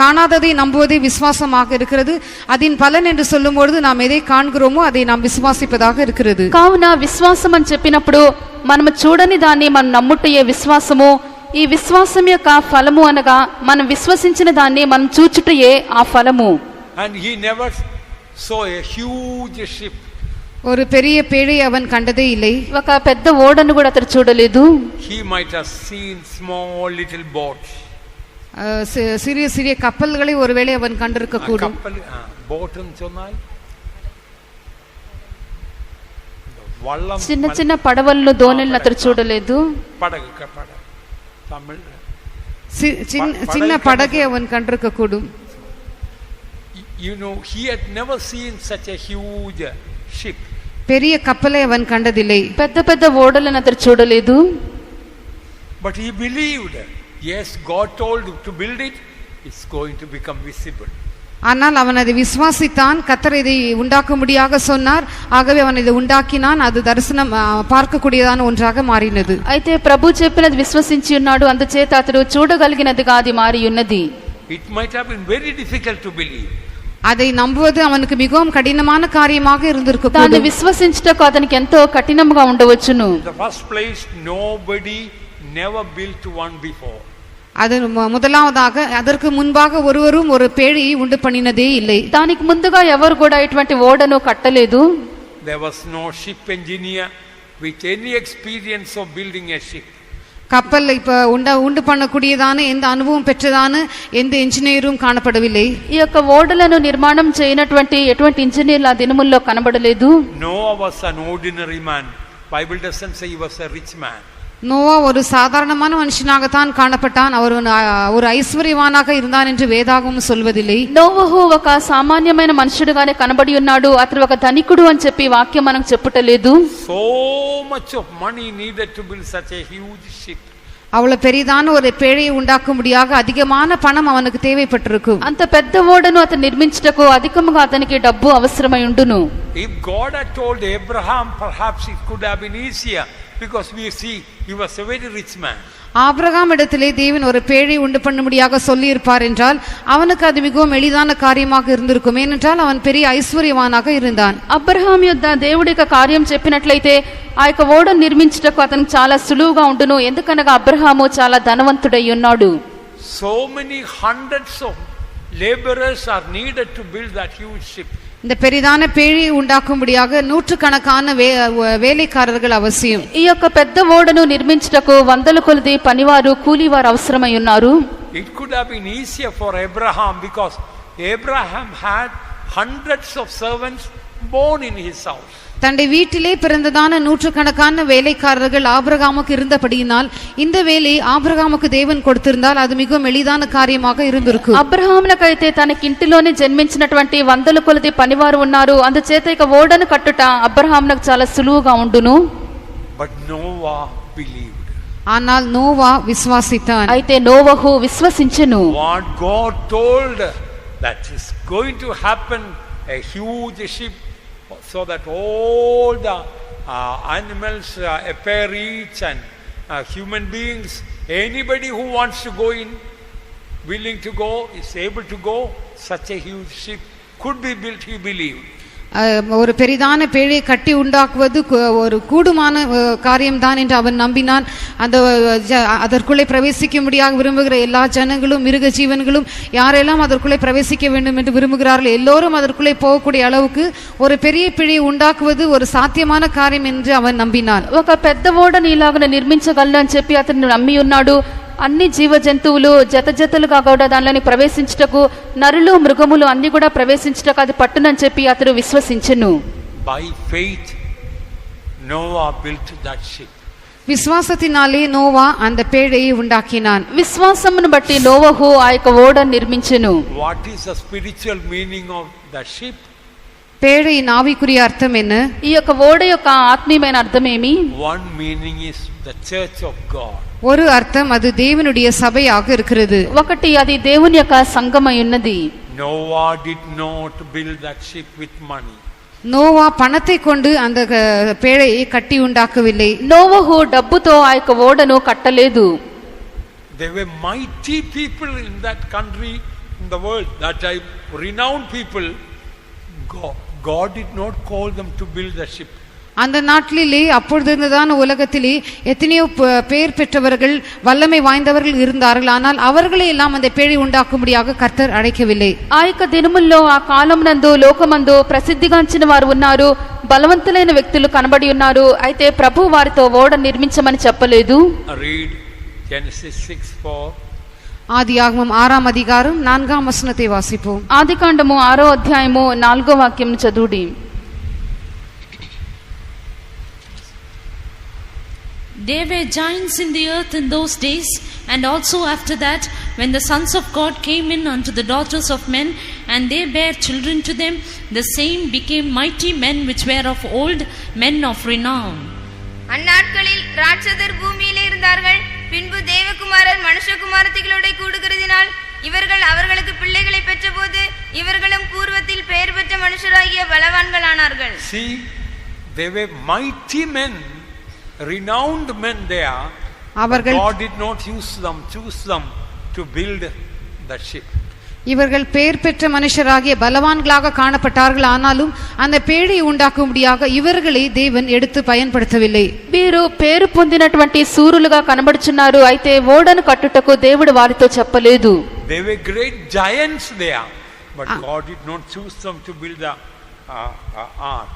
காணாததை நம்புவதே விசுவாசமாக இருக்கிறது. அதன் பலன் என்று சொல்லும் பொழுது நாம் எதை காண்கிறோமோ அதை நாம் விசுவாசிப்பதாக இருக்கிறது. కావున విశ్వాసం అని చెప్పినప్పుడు మనము చూడని దాన్ని మనం నమ్ముటయే విశ్వాసము. ఈ విశ్వాసం యొక్క ఫలము అనగా మనం విశ్వసించిన దాన్ని మనం చూచుటయే ఆ ఫలము. And he never saw a huge ship. ஒரு பெரிய பேழை அவன் கண்டதே இல்லை. ఒక పెద్ద ఓడను కూడా అతడు చూడలేదు. He might have seen small little boats. சிறிய சிறிய கப்பல்களை ஒருவேளை அவன் கண்டிருக்க கூடும். boat ன்னு சொன்னால் வல்லம், చిన్న చిన్న పడవలను దోణిలను అతడు చూడలేదు. படகு தமிழ் சின்ன படகை அவன் கண்டிருக்க கூடும். You know, he had never seen such a huge ship. பெரிய கப்பலை அவன் கண்டதில்லை. పెద్ద పెద్ద ఓడలను అతడు చూడలేదు. But he believed. Yes, God told him to build it. It's going to become visible. ஆனால் அவன் அதை விசுவாசித்தான். கர்த்தர் இதை உண்டாக்கும்படியாக சொன்னார். ஆகவே அவன் இதை உண்டாக்கினான். அது தரிசனம் பார்க்கக்கூடியதான ஒன்றாக மாறினது. అయితే ప్రభు చెప్పినది విశ్వసించి ఉన్నాడు, అందుచేత అతడు చూడగలిగినదిగా అది మారి ఉన్నది. It might have been very difficult to believe. அதை நம்புவது அவனுக்கு மிகவும் கடினமான காரியமாக இருந்திருக்கும். దాన్ని విశ్వసించుటకు అతనికి ఎంతో కఠినంగా ఉండవచ్చును. In the first place, nobody never built one before. அது முதலாவதாக அதற்கு முன்பாக ஒருவரும் ஒரு பேழையை உண்டு பண்ணினதே இல்லை. దానికి ముందుగా ఎవరు కూడా ఇటువంటి ఓడను కట్టలేదు. There was no ship engineer with any experience of building a ship. கப்பல் இப்ப உண்டு பண்ணக்கூடியதான எந்த அனுபவம் பெற்றதான எந்த இன்ஜினியரும் காணப்படவில்லை. ఈ యొక్క ఓడలను నిర్మాణం చేయనటువంటి ఎటువంటి ఇంజనీర్లు ఆ దినముల్లో కనబడలేదు. Noah was an ordinary man. Bible doesn't say he was a rich man. Noah ஒரு சாதாரணமான மனுஷனாகத்தான் காணப்பட்டான். அவர் ஒரு ஐஸ்வர்யவானாக இருந்தான் என்று வேதாகமும் சொல்வதில்லை. నోవహు ఒక సామాన్యమైన మనుషుడుగానే కనబడి ఉన్నాడు, అతడు ఒక ధనికుడు అని చెప్పి వాక్యం మనకు చెప్పుటలేదు. So much of money needed to build such a huge ship. அவ்வளவு பெரிதான ஒரு பேழையை உண்டாக்கும்படியாக அதிகமான பணம் அவனுக்கு தேவைப்பட்டிருக்கும். అంత పెద్ద ఓడను అతను నిర్మించుటకు అధికముగా అతనికి డబ్బు అవసరమై ఉండును. If God had told Abraham, perhaps it could have been easier, because we see he was a very rich man. Abraham இடத்திலே தேவன் ஒரு பேழை உண்டு பண்ணும்படியாக சொல்லி இருப்பார் என்றால் அவனுக்கு அது மிகவும் எளிதான காரியமாக இருந்திருக்கும். ஏனென்றால் அவன் பெரிய ஐஸ்வர்யவானாக இருந்தான். అబ్రహాం యొద్ద దేవుడి యొక్క కార్యం చెప్పినట్లయితే ఆ యొక్క ఓడను నిర్మించుటకు అతనికి చాలా సులువుగా ఉండును. ఎందుకనగా అబ్రహాము చాలా ధనవంతుడై ఉన్నాడు. So many hundreds of laborers are needed to build that huge ship. இந்த பெரிதான பேழை உண்டாக்கும்படியாக நூற்றுக்கணக்கான வேலைக்காரர்கள் அவசியம். ఈ యొక్క పెద్ద ఓడను నిర్మించుటకు వందల కొలది పనివారు కూలీవారు అవసరమై ఉన్నారు. It could have been easier for Abraham, because Abraham had hundreds of servants born in his house. தன்னுடைய வீட்டிலே பிறந்ததான நூற்றுக்கணக்கான வேலைக்காரர்கள் ஆபிரகாமுக்கு இருந்தபடியினால் இந்த வேலை ஆபிரகாமுக்கு தேவன் கொடுத்திருந்தால் அது மிகவும் எளிதான காரியமாக இருந்திருக்கும். అబ్రహామునకైతే తనకి ఇంటిలోనే జన్మించినటువంటి వందల కొలది పనివారు ఉన్నారు, అందుచేత ఇక ఓడను కట్టుట అబ్రహామునకు చాలా సులువుగా ఉండును. But Noah believed. ஆனால் நோவா விசுவாசித்தான். అయితే నోవహు విశ్వసించెను. What God told that is going to happen, a huge ship, so that all the animals, aperies and human beings, anybody who wants to go in, willing to go, is able to go, such a huge ship could be built, he believed. ஒரு பெரிதான பேழையை கட்டி உண்டாக்குவது ஒரு கூடுமான காரியம்தான் என்று அவன் நம்பினான். அந்த அதற்குள்ளே பிரவேசிக்கும்படியாக விரும்புகிற எல்லா ஜனங்களும் மிருக ஜீவன்களும் யாரெல்லாம் அதற்குள்ளே பிரவேசிக்க வேண்டும் என்று விரும்புகிறார்கள் எல்லோரும் அதற்குள்ளே போகக்கூடிய அளவுக்கு ஒரு பெரிய பேழையை உண்டாக்குவது ஒரு சாத்தியமான காரியம் என்று அவன் நம்பினான். ఒక పెద్ద ఓడను ఇలాగ నిర్మించగలను అని చెప్పి అతను నమ్మి ఉన్నాడు. అన్ని జీవ జంతువులు జత జతలుగా కూడా దానిలోని ప్రవేశించుటకు, నరులు మృగములు అన్ని కూడా ప్రవేశించుటకు అది పట్టునని చెప్పి అతడు విశ్వసించెను. By faith Noah built that ship. విశ్వాసத்தினாலே నోవా அந்த பேழையை உண்டாக்கினான். విశ్వాసమును బట్టి నోవహు ఆ యొక్క ఓడను నిర్మించెను. What is the spiritual meaning of the ship? பேழையின் ஆவிக்குரிய அர்த்தம் என்ன? ఈ యొక్క ఓడ యొక్క ఆత్మీయమైన అర్థమేమి? One meaning is the church of God. ஒரு அர்த்தம் அது தேவனுடைய சபையாக இருக்கிறது. ఒకటి అది దేవుని యొక్క సంఘమై ఉన్నది. Noah did not build that ship with money. Noah பணத்தை கொண்டு அந்த பேழையை கட்டி உண்டாக்கவில்லை. నోవహు డబ్బుతో ఆ యొక్క ఓడను కట్టలేదు. There were mighty people in that country, in the world, that time, renowned people. God did not call them to build the ship. அந்த நாட்டிலே அப்பொழுதுதான் உலகத்திலே எத்தனையோ பெயர் பெற்றவர்கள் வல்லமை வாய்ந்தவர்கள் இருந்தார்கள். ஆனால் அவர்களை எல்லாம் அந்த பேழை உண்டாக்கும்படியாக கர்த்தர் அழைக்கவில்லை. ఆ యొక్క దినముల్లో ఆ కాలమునందు లోకమందు ప్రసిద్ధిగాంచిన వారు ఉన్నారు, బలవంతులైన వ్యక్తులు కనబడి ఉన్నారు. అయితే ప్రభు వారితో ఓడ నిర్మించమని చెప్పలేదు. Read Genesis 6:4. ஆதியாகமம் 6ஆம் அதிகாரம் 4ஆம் வசனத்தை வாசிப்போம். ఆదికాండము 6వ అధ్యాయము 4వ వాక్యం చదువుడి. There were giants in the earth in those days, and also after that, when the sons of God came in unto the daughters of men, and they bare children to them, the same became mighty men which were of old, men of renown. அந்நாட்களில் ராட்சதர் பூமியிலே இருந்தார்கள். பின்பு தேவகுமாரர் மனுஷகுமாரத்திகளோட கூடுகிறதினால் இவர்கள் அவர்களுக்கு பிள்ளைகளை பெற்றபோது இவர்களும் பூர்வத்தில் பெயர் பெற்ற மனுஷராகிய பலவான்களானார்கள். See, they were mighty men, renowned men there. God did not choose them to build the ship. இவர்கள் பெயர் பெற்ற மனுஷராகிய பலவான்களாக காணப்பட்டார்கள். ஆனாலும் அந்த பேழையை உண்டாக்கும்படியாக இவர்களை தேவன் எடுத்து பயன்படுத்தவில்லை. వీరు పేరు పొందినటువంటి సూరులుగా కనబడుచున్నారు. అయితే ఓడను కట్టుటకు దేవుడు వారితో చెప్పలేదు. They were great giants there, but God did not choose them to build the ark.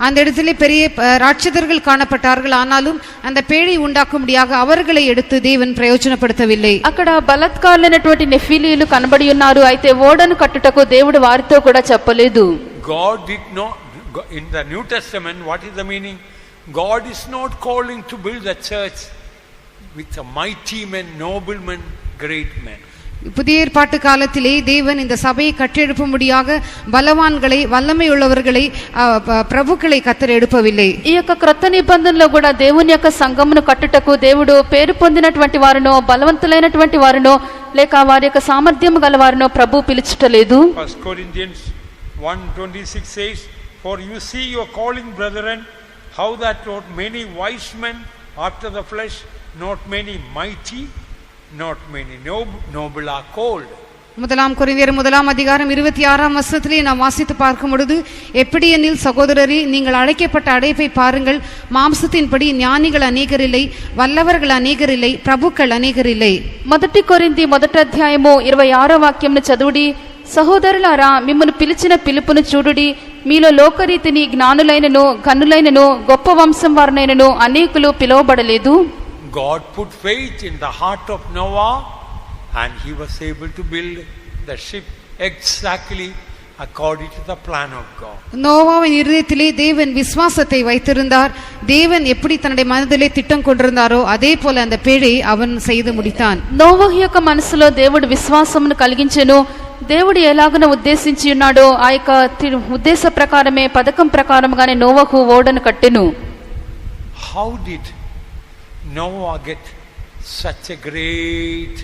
அந்த இடத்திலே பெரிய ராட்சதர்கள் காணப்பட்டார்கள். ஆனாலும் அந்த பேழை உண்டாக்கும்படியாக அவர்களை எடுத்து தேவன் பிரயோஜனப்படுத்தவில்லை. అక్కడ బలత్కారులైనటువంటి నెఫిలీలు కనబడి ఉన్నారు. అయితే ఓడను కట్టుటకు దేవుడు వారితో కూడా చెప్పలేదు. God did not, in the New Testament, what is the meaning? God is not calling to build a church with a mighty men, noble men, great men. புதிய ஏற்பாட்டு காலத்திலே தேவன் இந்த சபையை கட்டெழுப்பும்படியாக பலவான்களை வல்லமை உள்ளவர்களை பிரபுக்களை கர்த்தர் எழுப்பவில்லை. ఈ యొక్క క్రొత్త నిబంధనలో కూడా దేవుని యొక్క సంఘమును కట్టుటకు దేవుడు పేరు పొందినటువంటి వారినో బలవంతులైనటువంటి వారినో లేక వారి యొక్క సామర్థ్యం గల వారినో ప్రభు పిలుచుటలేదు. 1 Corinthians 1:26 says, "For you see your calling, brethren, how that not many wise men after the flesh, not many mighty, not many noble are called." முதலாம் கொரிந்தியர் 1ஆம் அதிகாரம் 26ஆம் வசனத்திலே நாம் வாசித்து பார்க்கும் பொழுது, எப்படி எனில் சகோதரரே, நீங்கள் அழைக்கப்பட்ட அழைப்பை பாருங்கள். மாம்சத்தின்படி ஞானிகள் அநேகர் இல்லை, வல்லவர்கள் அநேகர் இல்லை, பிரபுக்கள் அநேகர் இல்லை. మొదటి కొరింథీ 1వ అధ్యాయము 26వ వాక్యంను చదువుడి. సహోదరులారా, మిమ్మల్ని పిలిచిన పిలుపును చూడుడి. మీలో లోకరీతిని జ్ఞానులైనను ఘనులైనను గొప్ప వంశం వారినైనను అనేకులు పిలువబడలేదు. God put faith in the heart of Noah, and he was able to build the ship exactly according to the plan of God. நோவாவின் இருதயத்திலே தேவன் விசுவாசத்தை வைத்திருந்தார். தேவன் எப்படி தன்னுடைய மனதிலே திட்டம் கொண்டிருந்தாரோ அதே போல அந்த பேழையை அவன் செய்து முடித்தான். నోవహు యొక్క మనసులో దేవుడు విశ్వాసమును కలిగించెను. దేవుడు ఎలాగన ఉద్దేశించి ఉన్నాడో ఆ యొక్క ఉద్దేశ ప్రకారమే పథకం ప్రకారంగానే నోవహు ఓడను కట్టెను. How did Noah get such a great,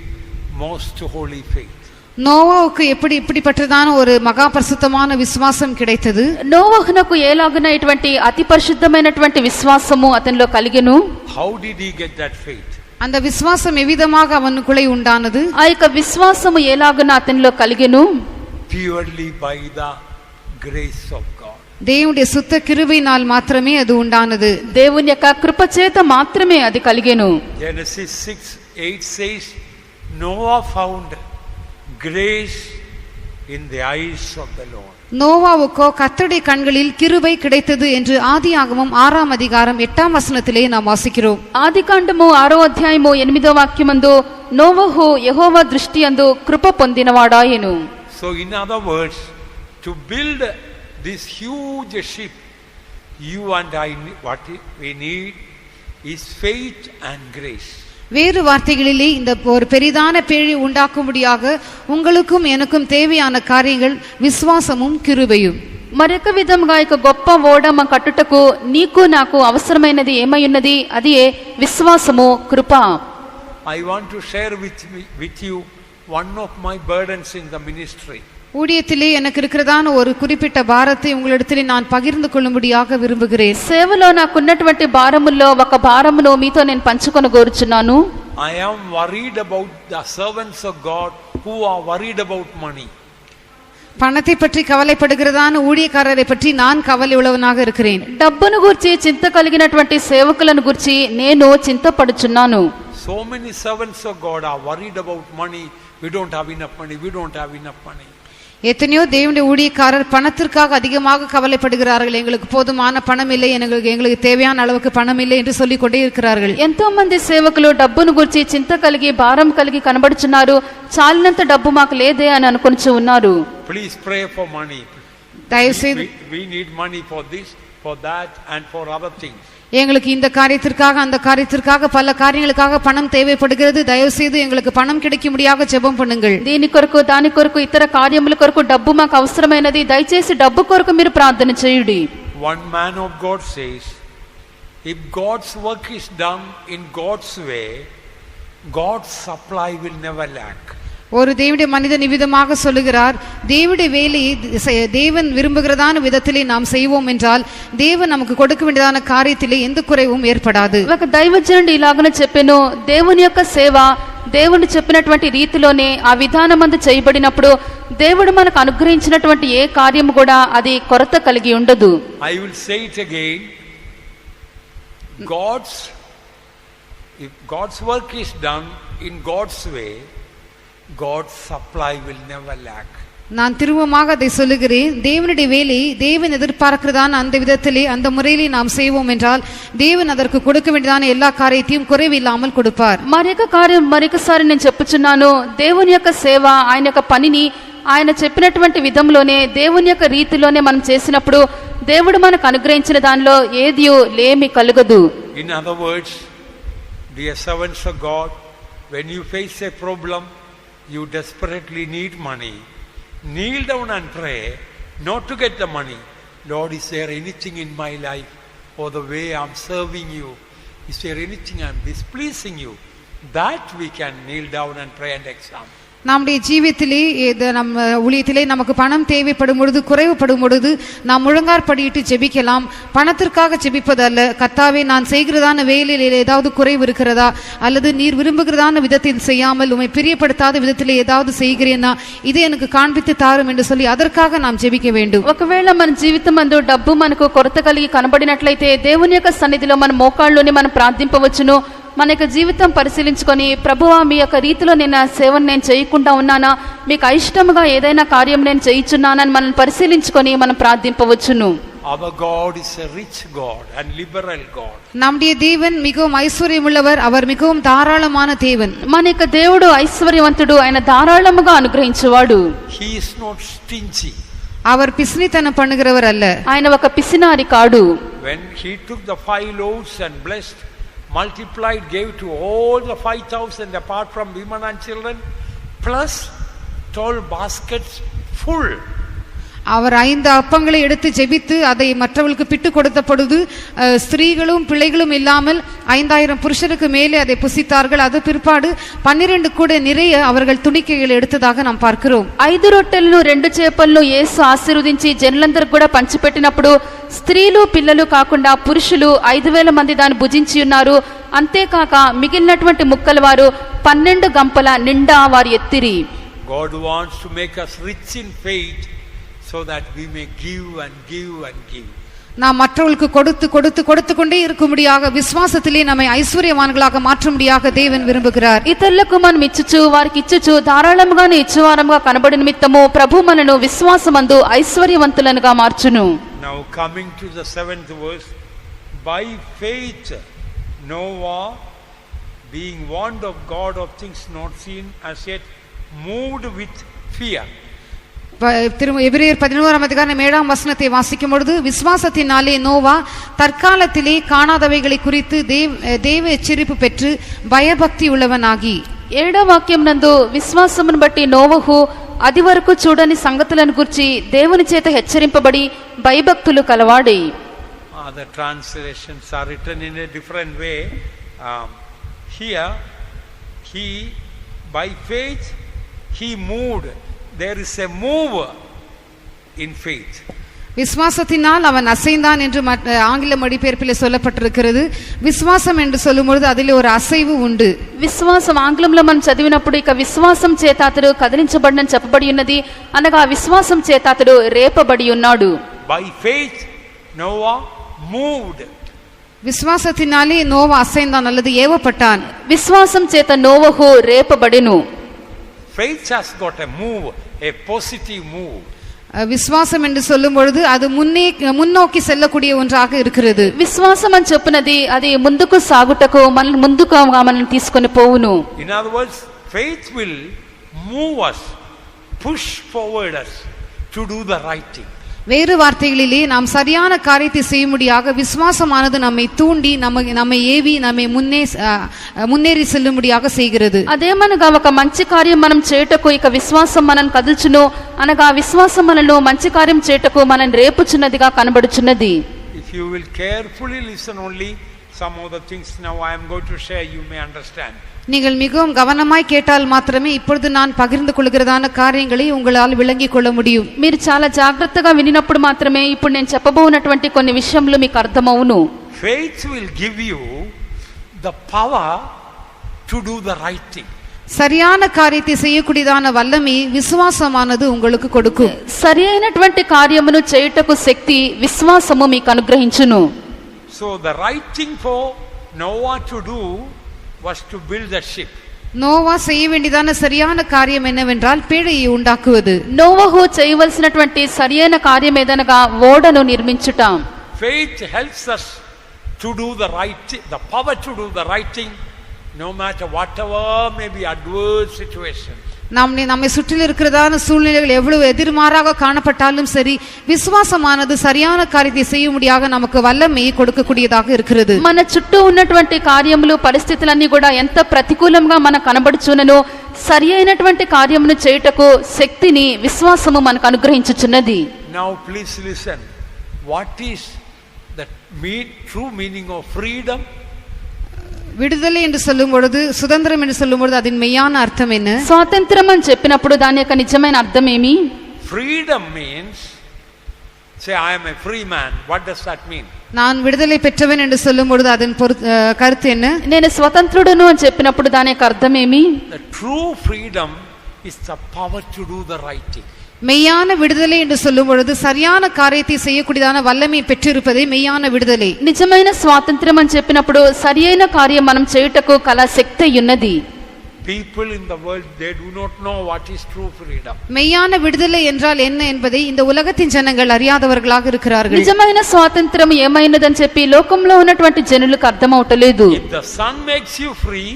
most holy faith? நோவாவுக்கு எப்படி இப்படிப்பட்டதான ஒரு மகா பரிசுத்தமான விசுவாசம் கிடைத்தது? నోవహునకు ఎలాగన ఇటువంటి అతి పరిశుద్ధమైనటువంటి విశ్వాసము అతనిలో కలిగెను. How did he get that faith? அந்த விசுவாசம் எவ்விதமாக அவனுக்குள்ளே உண்டானது? ఆ యొక్క విశ్వాసము ఎలాగన అతనిలో కలిగెను? Purely by the grace of God. దేవుని சுத்த கிருபையினால் மாத்திரமே அது உண்டானது. దేవుని యొక్క కృప చేత మాత్రమే అది కలిగెను. Genesis 6:8 says, Noah found grace in the eyes of the Lord. நோவாவுக்கோ கர்த்தருடைய கண்களில் கிருபை கிடைத்தது என்று ஆதியாகமம் 6ஆம் அதிகாரம் 8ஆம் வசனத்திலே நாம் வாசிக்கிறோம். ఆదికాండము 6వ అధ్యాయము 8వ వాక్యమందు నోవహు యెహోవా దృష్టి యందు కృప పొందినవాడాయెను. So in other words, to build this huge ship, you and I, what we need is faith and grace. வேறு வார்த்தைகளிலே இந்த ஒரு பெரிதான பேழை உண்டாக்கும்படியாக உங்களுக்கும் எனக்கும் தேவையான காரியங்கள் விசுவாசமும் கிருபையும். మరొక విధముగా ఇక గొప్ప ఓడమ కట్టుటకు నీకు నాకు అవసరమైనది ఏమయ్యున్నది, అది విశ్వాసము కృప. I want to share with you one of my burdens in the ministry. ஊழியத்திலே எனக்கு இருக்கிறதான ஒரு குறிப்பிட்ட பாரத்தை உங்களிடத்திலே நான் பகிர்ந்து கொள்ளும்படியாக விரும்புகிறேன். సేవలో నాకున్నటువంటి భారముల్లో ఒక భారమును మీతో నేను పంచుకొని కోరుచున్నాను. I am worried about the servants of God who are worried about money. பணத்தை பற்றி கவலைப்படுகிறதான ஊழியக்காரரை பற்றி நான் கவலை உள்ளவனாக இருக்கிறேன். డబ్బును గురించి చింత కలిగినటువంటి సేవకులను గురించి నేను చింతపడుచున్నాను. So many servants of God are worried about money. We don't have enough money. We don't have enough money. எத்தனையோ தேவனுடைய ஊழியக்காரர் பணத்திற்காக அதிகமாக கவலைப்படுகிறார்கள். எங்களுக்கு போதுமான பணம் இல்லை, எங்களுக்கு தேவையான அளவுக்கு பணம் இல்லை என்று சொல்லிக் கொண்டே இருக்கிறார்கள். ఎంతో మంది సేవకులు డబ్బును గురించి చింత కలిగి భారం కలిగి కనబడుచున్నారు. చాలినంత డబ్బు మాకు లేదే అని అనుకొనిచు ఉన్నారు. Please pray for money. தயவுசெய்து We need money for this, for that and for other things. எங்களுக்கு இந்த காரியத்திற்காக அந்த காரியத்திற்காக பல காரியங்களுக்காக பணம் தேவைப்படுகிறது. தயவு செய்து எங்களுக்கு பணம் கிடைக்கும்படியாக ஜெபம் பண்ணுங்கள். దీని కొరకు దాని కొరకు ఇతర కార్యముల కొరకు డబ్బు మాకు అవసరమైనది. దయచేసి డబ్బు కొరకు మీరు ప్రార్థన చేయుడి. One man of God says, if God's work is done in God's way, God's supply will never lack. ஒரு தேவனுடைய மனிதன் இவ்விதமாக சொல்லுகிறார், தேவனுடைய வேலையை தேவன் விரும்புகிறதான விதத்திலே நாம் செய்வோம் என்றால் தேவன் நமக்கு கொடுக்க வேண்டியதான காரியத்திலே எந்த குறைவும் ஏற்படாது. ఒక దైవజనుడు ఇలాగనే చెప్పెను, దేవుని యొక్క సేవ దేవుడు చెప్పినటువంటి రీతిలోనే ఆ విధానమందు చేయబడినప్పుడు దేవుడు మనకు అనుగ్రహించినటువంటి ఏ కార్యము కూడా అది కొరత కలిగి ఉండదు. I will say it again. If God's work is done in God's way, God's supply will never lack. நான் திரும்பமாக அதை சொல்லுகிறேன். தேவனுடைய வேலை தேவன் எதிர்பார்க்கிறதான அந்த விதத்திலே அந்த முறையிலே நாம் செய்வோம் என்றால் தேவன் அதற்கு கொடுக்க வேண்டியதான எல்லா காரியத்தையும் குறைவில்லாமல் கொடுப்பார். మరొక కార్యం మరొకసారి నేను చెప్పుచున్నాను, దేవుని యొక్క సేవ ఆయన యొక్క పనిని ఆయన చెప్పినటువంటి విధంలోనే దేవుని యొక్క రీతిలోనే మనం చేసినప్పుడు దేవుడు మనకు అనుగ్రహించిన దానిలో ఏదియో లేమి కలుగదు. In other words, dear servants of God, when you face a problem, you desperately need money, kneel down and pray, not to get the money. Lord, is there anything in my life or the way I'm serving you, is there anything I'm displeasing you? That we can kneel down and pray and examine. நம்முடைய ஜீவியத்திலே நம்ம ஊழியத்திலே நமக்கு பணம் தேவைப்படும் பொழுது குறைவுபடும் பொழுது நாம் முழங்காற்படியிட்டு ஜெபிக்கலாம். பணத்திற்காக ஜெபிப்பது அல்ல. கர்த்தாவே, நான் செய்கிறதான வேலையில் ஏதாவது குறைவு இருக்கிறதா, அல்லது நீர் விரும்புகிறதான விதத்தில் செய்யாமல் உம்மை பிரியப்படுத்தாத விதத்திலே ஏதாவது செய்கிறேனா, இதை எனக்கு காண்பித்து தாரும் என்று சொல்லி அதற்காக நாம் ஜெபிக்க வேண்டும். ఒకవేళ మన జీవితం అందు డబ్బు మనకు కొరత కలిగి కనబడినట్లయితే దేవుని యొక్క సన్నిధిలో మన మోకాళ్ళలోనే మనం ప్రార్థింపవచ్చును. మన యొక్క జీవితం పరిశీలించుకొని, ప్రభువా, మీ యొక్క రీతిలో నేను సేవను నేను చేయకుండా ఉన్నానా, మీకు అయిష్టముగా ఏదైనా కార్యం నేను చేయించున్నానని మనం పరిశీలించుకొని మనం ప్రార్థింపవచ్చును. Our God is a rich God and liberal God. நம்முடைய தேவன் மிகவும் ஐஸ்வர்யமுள்ளவர், அவர் மிகவும் தாராளமான தேவன். మన యొక్క దేవుడు ఐశ్వర్యవంతుడు, ఆయన ధారాళముగా అనుగ్రహించువాడు. He is not stingy. அவர் பிசினித்தனம் பண்ணுகிறவர் அல்ல. ఆయన ఒక పిసినారి కాడు. When he took the 5 loaves and blessed, multiplied, gave to all the 5,000 apart from women and children, plus 12 baskets full. அவர் 5 அப்பங்களை எடுத்து ஜெபித்து அதை மற்றவர்களுக்கு பிட்டு கொடுத்த பொழுது ஸ்திரீகளும் பிள்ளைகளும் இல்லாமல் 5000 புருஷருக்கு மேலே அதை புசித்தார்கள். அது பிற்பாடு 12 கூட நிறைய அவர்கள் துணிக்கைகள் எடுத்ததாக நாம் பார்க்கிறோம். 5 రొట్టెలను 2 చేపలను యేసు ఆశీర్వదించి జనులందరికీ కూడా పంచిపెట్టినప్పుడు స్త్రీలు పిల్లలు కాకుండా పురుషులు 5000 మంది దాన్ని భుజించి ఉన్నారు. అంతేకాక మిగిలినటువంటి ముక్కల వారు 12 గంపల నిండా వారు ఎత్తిరి. God wants to make us rich in faith so that we may give and give and give. நாம் மற்றவர்களுக்கு கொடுத்து கொடுத்து கொடுத்து கொண்டே இருக்கும்படியாக விசுவாசத்திலே நம்மை ஐஸ்வர்யவான்களாக மாற்றும்படியாக தேவன் விரும்புகிறார். ఇతరులకు మనం ఇచ్చుచు వారికి ఇచ్చుచు ధారాళముగానే ఇచ్చువారముగా కనబడిన నిమిత్తము ప్రభు మనను విశ్వాసమందు ఐశ్వర్యవంతులనుగా మార్చును. Now coming to the 7th verse, by faith Noah, being warned of God of things not seen as yet, moved with fear. எபிரேயர் 11ஆம் அதிகாரம் 7ஆம் வசனத்தை வாசிக்கும் பொழுது, விசுவாசத்தினாலே நோவா தற்காலத்திலே காணாதவைகளை குறித்து தேவ எச்சரிப்பு பெற்று பயபக்தி உள்ளவனாகி. 7వ వాక్యం నందు విశ్వాసమును బట్టి నోవహు అది వరకు చూడని సంగతులను గురించి దేవుని చేత హెచ్చరింపబడి భయభక్తులు కలవాడి. Other translations are written in a different way. Here, he by faith he moved. There is a move in faith. விசுவாசத்தினால் அவன் அசைந்தான் என்று ஆங்கில மொழிபெயர்ப்பில் சொல்லப்பட்டிருக்கிறது. விசுவாசம் என்று சொல்லும்பொழுது அதில் ஒரு அசைவு உண்டு. విశ్వాసం ఆంగ్లంలో మనం చదివినప్పుడు ఇక విశ్వాసం చేత అతడు కదిలించబడినని చెప్పబడి ఉన్నది. అనగా విశ్వాసం చేత అతడు రేపబడి ఉన్నాడు. By faith Noah moved. விசுவாசத்தினாலே நோவா அசைந்தான் அல்லது ஏவப்பட்டான். విశ్వాసం చేత నోవహు రేపబడెను. Faith has got a move, a positive move. விசுவாசம் என்று சொல்லும் பொழுது அது முன்னோக்கி செல்லக்கூடிய ஒன்றாக இருக்கிறது. విశ్వాసం అని చెప్పినది అది ముందుకు సాగుటకు మనల్ని ముందుగా మనల్ని తీసుకొని పోవును. In other words, faith will move us, push forward us to do the right thing. வேறு வார்த்தைகளிலே நாம் சரியான காரியத்தை செய்யும்படியாக விசுவாசமானது நம்மை தூண்டி நம்மை ஏவி நம்மை முன்னேறி செல்லும்படியாக செய்கிறது. అదేమనగా ఒక మంచి కార్యం మనం చేయుటకు ఇక విశ్వాసం మనల్ని కదుల్చును. అనగా విశ్వాసం మనల్ని మంచి కార్యం చేయుటకు మనల్ని రేపుచున్నదిగా కనబడుచున్నది. If you will carefully listen only some of the things now I am going to share, you may understand. நீங்கள் மிகவும் கவனமாய் கேட்டால் மாத்திரமே இப்பொழுது நான் பகிர்ந்து கொள்கிறதான காரியங்களை உங்களால் விளங்கிக் கொள்ள முடியும். మీరు చాలా జాగ్రత్తగా వినినప్పుడు మాత్రమే ఇప్పుడు నేను చెప్పబోనటువంటి కొన్ని విషయములు మీకు అర్థమవును. Faith will give you the power to do the right thing. சரியான காரியத்தை செய்யக்கூடியதான வல்லமை விசுவாசமானது உங்களுக்கு கொடுக்கும். సరి అయినటువంటి కార్యమును చేయుటకు శక్తి విశ్వాసము మీకు అనుగ్రహించును. So the right thing for Noah to do was to build a ship. Noah செய்ய வேண்டியதான சரியான காரியம் என்னவென்றால் பேழையை உண்டாக்குவது. నోవహు చేయవలసినటువంటి సరియైన కార్యం ఏదనగా ఓడను నిర్మించుట. Faith helps us to do the right thing, the power to do the right thing, no matter whatever may be adverse situations. நம்மை சுற்றில் இருக்கிறதான சூழ்நிலைகள் எவ்வளவு எதிர்மாறாக காணப்பட்டாலும் சரி, விசுவாசமானது சரியான காரியத்தை செய்யும்படியாக நமக்கு வல்லமையை கொடுக்கக்கூடியதாக இருக்கிறது. మన చుట్టూ ఉన్నటువంటి కార్యములు పరిస్థితులన్నీ కూడా ఎంత ప్రతికూలంగా మనకు కనబడుచున్ననో సరి అయినటువంటి కార్యమును చేయుటకు శక్తిని విశ్వాసము మనకు అనుగ్రహించుచున్నది. Now please listen. What is the true meaning of freedom? విడుదల என்று சொல்லும் பொழுது, சுதந்திரம் என்று சொல்லும் பொழுது அதன் மெய்யான அர்த்தம் என்ன? స్వాతంత్రం అని చెప్పినప్పుడు దాని యొక్క నిజమైన అర్థం ఏమి? Freedom means, say I am a free man. What does that mean? நான் விடுதலை பெற்றவன் என்று சொல்லும் பொழுது அதன் கருத்து என்ன? నేను స్వతంత్రుడను అని చెప్పినప్పుడు దాని యొక్క అర్థం ఏమి? The true freedom is the power to do the right thing. மெய்யான விடுதலை என்று சொல்லும் பொழுது சரியான காரியத்தை செய்யக்கூடியதான வல்லமை பெற்றிருப்பதே மெய்யான விடுதலை. నిజమైన స్వాతంత్రం అని చెప్పినప్పుడు సరియైన కార్యం మనం చేయుటకు కల శక్తి ఉన్నది. People in the world, they do not know what is true freedom. மெய்யான விடுதலை என்றால் என்ன என்பதை இந்த உலகத்தின் ஜனங்கள் அறியாதவர்களாக இருக்கிறார்கள். నిజమైన స్వాతంత్రం ఏమైనదని చెప్పి లోకంలో ఉన్నటువంటి జనులకు అర్థమవుతలేదు. If the Son makes you free,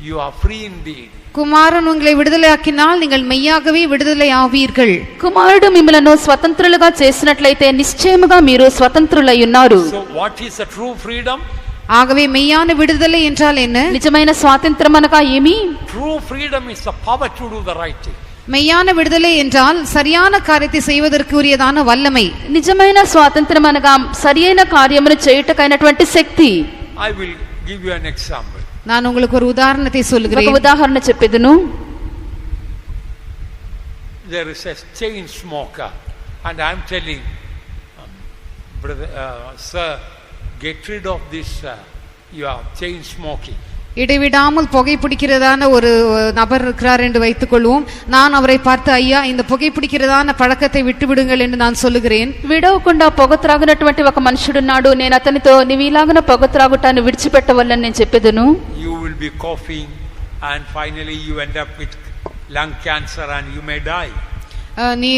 you are free indeed. குமாரன் உங்களை விடுதலையாக்கினால் நீங்கள் மெய்யாகவே விடுதலை ஆவீர்கள். కుమారుడు మిమ్మలను స్వతంత్రులుగా చేసినట్లయితే నిశ్చయముగా మీరు స్వతంత్రులై ఉన్నారు. So what is the true freedom? ஆகவே மெய்யான விடுதலை என்றால் என்ன? నిజమైన స్వాతంత్రం అనగా ఏమి? True freedom is the power to do the right thing. மெய்யான விடுதலை என்றால் சரியான காரியத்தை செய்வதற்கு உரியதான வல்லமை. నిజమైన స్వాతంత్రం అనగా సరియైన కార్యమును చేయుటకైనటువంటి శక్తి. I will give you an example. நான் உங்களுக்கு ஒரு உதாரணத்தை சொல்கிறேன். ఒక ఉదాహరణ చెప్పేదును. There is a chain smoker and I am telling brother, sir, get rid of this your chain smoking. இடைவிடாமல் புகை பிடிக்கிறதான ஒரு நபர் இருக்கிறார் என்று வைத்துக் கொள்வோம். நான் அவரை பார்த்து, ஐயா இந்த புகை பிடிக்கிறதான பழக்கத்தை விட்டுவிடுங்கள் என்று நான் சொல்லுகிறேன். విడవకుండా పొగ త్రాగినటువంటి ఒక మనుషుడున్నాడు. నేను అతనితో నీవు ఇలాగన పొగ త్రాగుటాన్ని విడిచిపెట్టవల్లని నేను చెప్పేదును. You will be coughing and finally you end up with lung cancer and you may die. நீ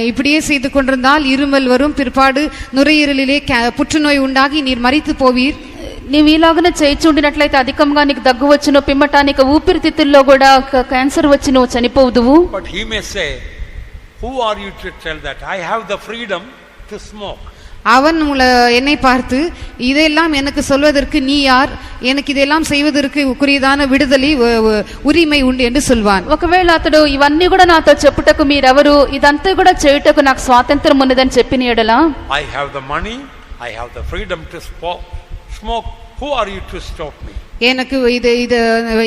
இப்படியே செய்து கொண்டிருந்தால் இருமல் வரும், பிற்பாடு நுரையீரலிலே புற்றுநோய் உண்டாகி நீர் மரித்து போவீர். నీవు ఇలాగనే చేయించుండినట్లయితే అధికంగా నీకు దగ్గు వచ్చును, పిమ్మట నీకు ఊపిరితిత్తుల్లో కూడా క్యాన్సర్ వచ్చి నువ్వు చనిపోదువు. But he may say, who are you to tell that? I have the freedom to smoke. அவன் என்னை பார்த்து இதெல்லாம் எனக்கு சொல்வதற்கு நீ யார், எனக்கு இதெல்லாம் செய்வதற்கு குறியதான விடுதலை ఉరిமை உண்டு என்று சொல்வான். ఒకవేళ అతడు ఇవన్నీ కూడా నాతో చెప్పుటకు మీరెవరు, ఇదంతా కూడా చేయుటకు నాకు స్వాతంత్రం ఉన్నదని చెప్పిన ఎడల, I have the money, I have the freedom to smoke. Who are you to stop me?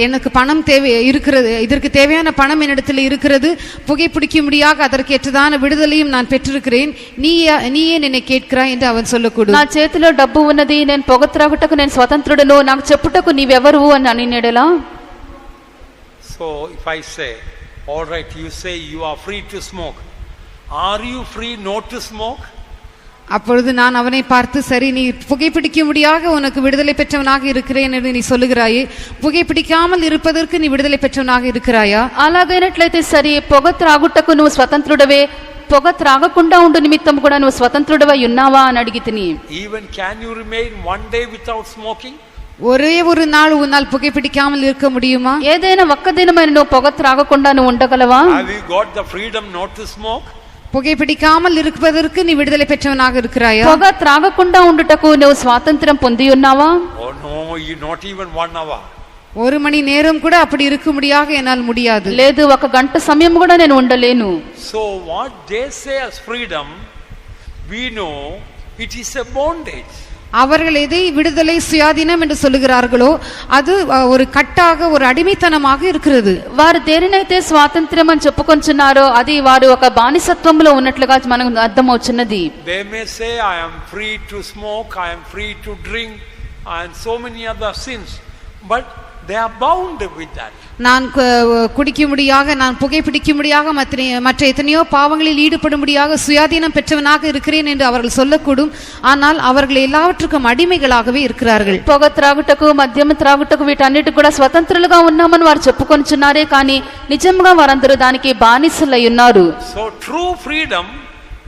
எனக்கு பணம் தேவை இருக்கிறது, இதற்கு தேவையான பணம் என்னிடத்தில் இருக்கிறது, புகைப்பிடிக்கும்படியாக அதற்கு ஏற்றதான விடுதலையும் நான் பெற்றிருக்கிறேன், நீ ஏன் என்னை கேட்கிறாய் என்று அவன் சொல்லக்கூடும். నా చేతిలో డబ్బు ఉన్నది, నేను పొగ త్రాగుటకు నేను స్వతంత్రుడను, నాకు చెప్పుటకు నీవెవరు అని అనినెడలా. So if I say, all right, you say you are free to smoke, are you free not to smoke? அப்பொழுது நான் அவனை பார்த்து, சரி, நீ புகைப்பிடிக்கும்படியாக உனக்கு விடுதலை பெற்றவனாக இருக்கிறேன் என்று நீ சொல்லுகிறாயே, புகைப்பிடிக்காமல் இருப்பதற்கு நீ விடுதலை பெற்றவனாக இருக்கிறாயா? అలాగైనట్లయితే సరే, పొగ త్రాగుటకు నువ్వు స్వతంత్రుడవే, పొగ త్రాగకుండా ఉండు నిమిత్తం కూడా నువ్వు స్వతంత్రుడవై ఉన్నావా అని అడిగితిని. Even can you remain one day without smoking? ஒரே ஒரு நாள் உன்னால் புகைப்பிடிக்காமல் இருக்க முடியுமா? ఏదైనా ఒక్క దినమైన నువ్వు పొగ త్రాగకుండా నువ్వు ఉండగలవా? Have you got the freedom not to smoke? புகைப்பிடிக்காமல் இருப்பதற்கு நீ விடுதலை பெற்றவனாக இருக்கிறாயா? పొగ త్రాగకుండా ఉండుటకు నువ్వు స్వాతంత్రం పొంది ఉన్నావా? Oh no, you not even 1 hour. ஒரு மணி நேரம் கூட அப்படி இருக்கும்படியாக என்னால் முடியாது. లేదు, ఒక గంట సమయం కూడా నేను ఉండలేను. So what they say as freedom, we know it is a bondage. அவர்கள் எதை விடுதலை சுயாதீனம் என்று சொல்லுகிறார்களோ அது ஒரு கட்டாக, ஒரு அடிமைத்தனமாக இருக்கிறது. వారు దేనినైతే స్వాతంత్ర్యం అని చెప్పుకొంచున్నారో అది వారు ఒక బానిసత్వంలో ఉన్నట్లుగా మనకు అర్థమవుతున్నది. They may say I am free to smoke, I am free to drink and so many other sins, but they are bound with that. நான் குடிக்கும்படியாக, நான் புகைப்பிடிக்கும்படியாக, மற்ற எத்தனையோ பாவங்களில் ஈடுபடும்படியாக சுயாதீனம் பெற்றவனாக இருக்கிறேன் என்று அவர்கள் சொல்லக்கூடும். ஆனால் அவர்கள் எல்லாவற்றுக்கும் அடிமைகளாகவே இருக்கிறார்கள். పొగ త్రాగుటకు, మద్యం త్రాగుటకు, వీటన్నిటికి కూడా స్వతంత్రులుగా ఉన్నామని వారు చెప్పుకొనిచున్నారే కానీ నిజంగా వారందరూ దానికి బానిసలై ఉన్నారు. So true freedom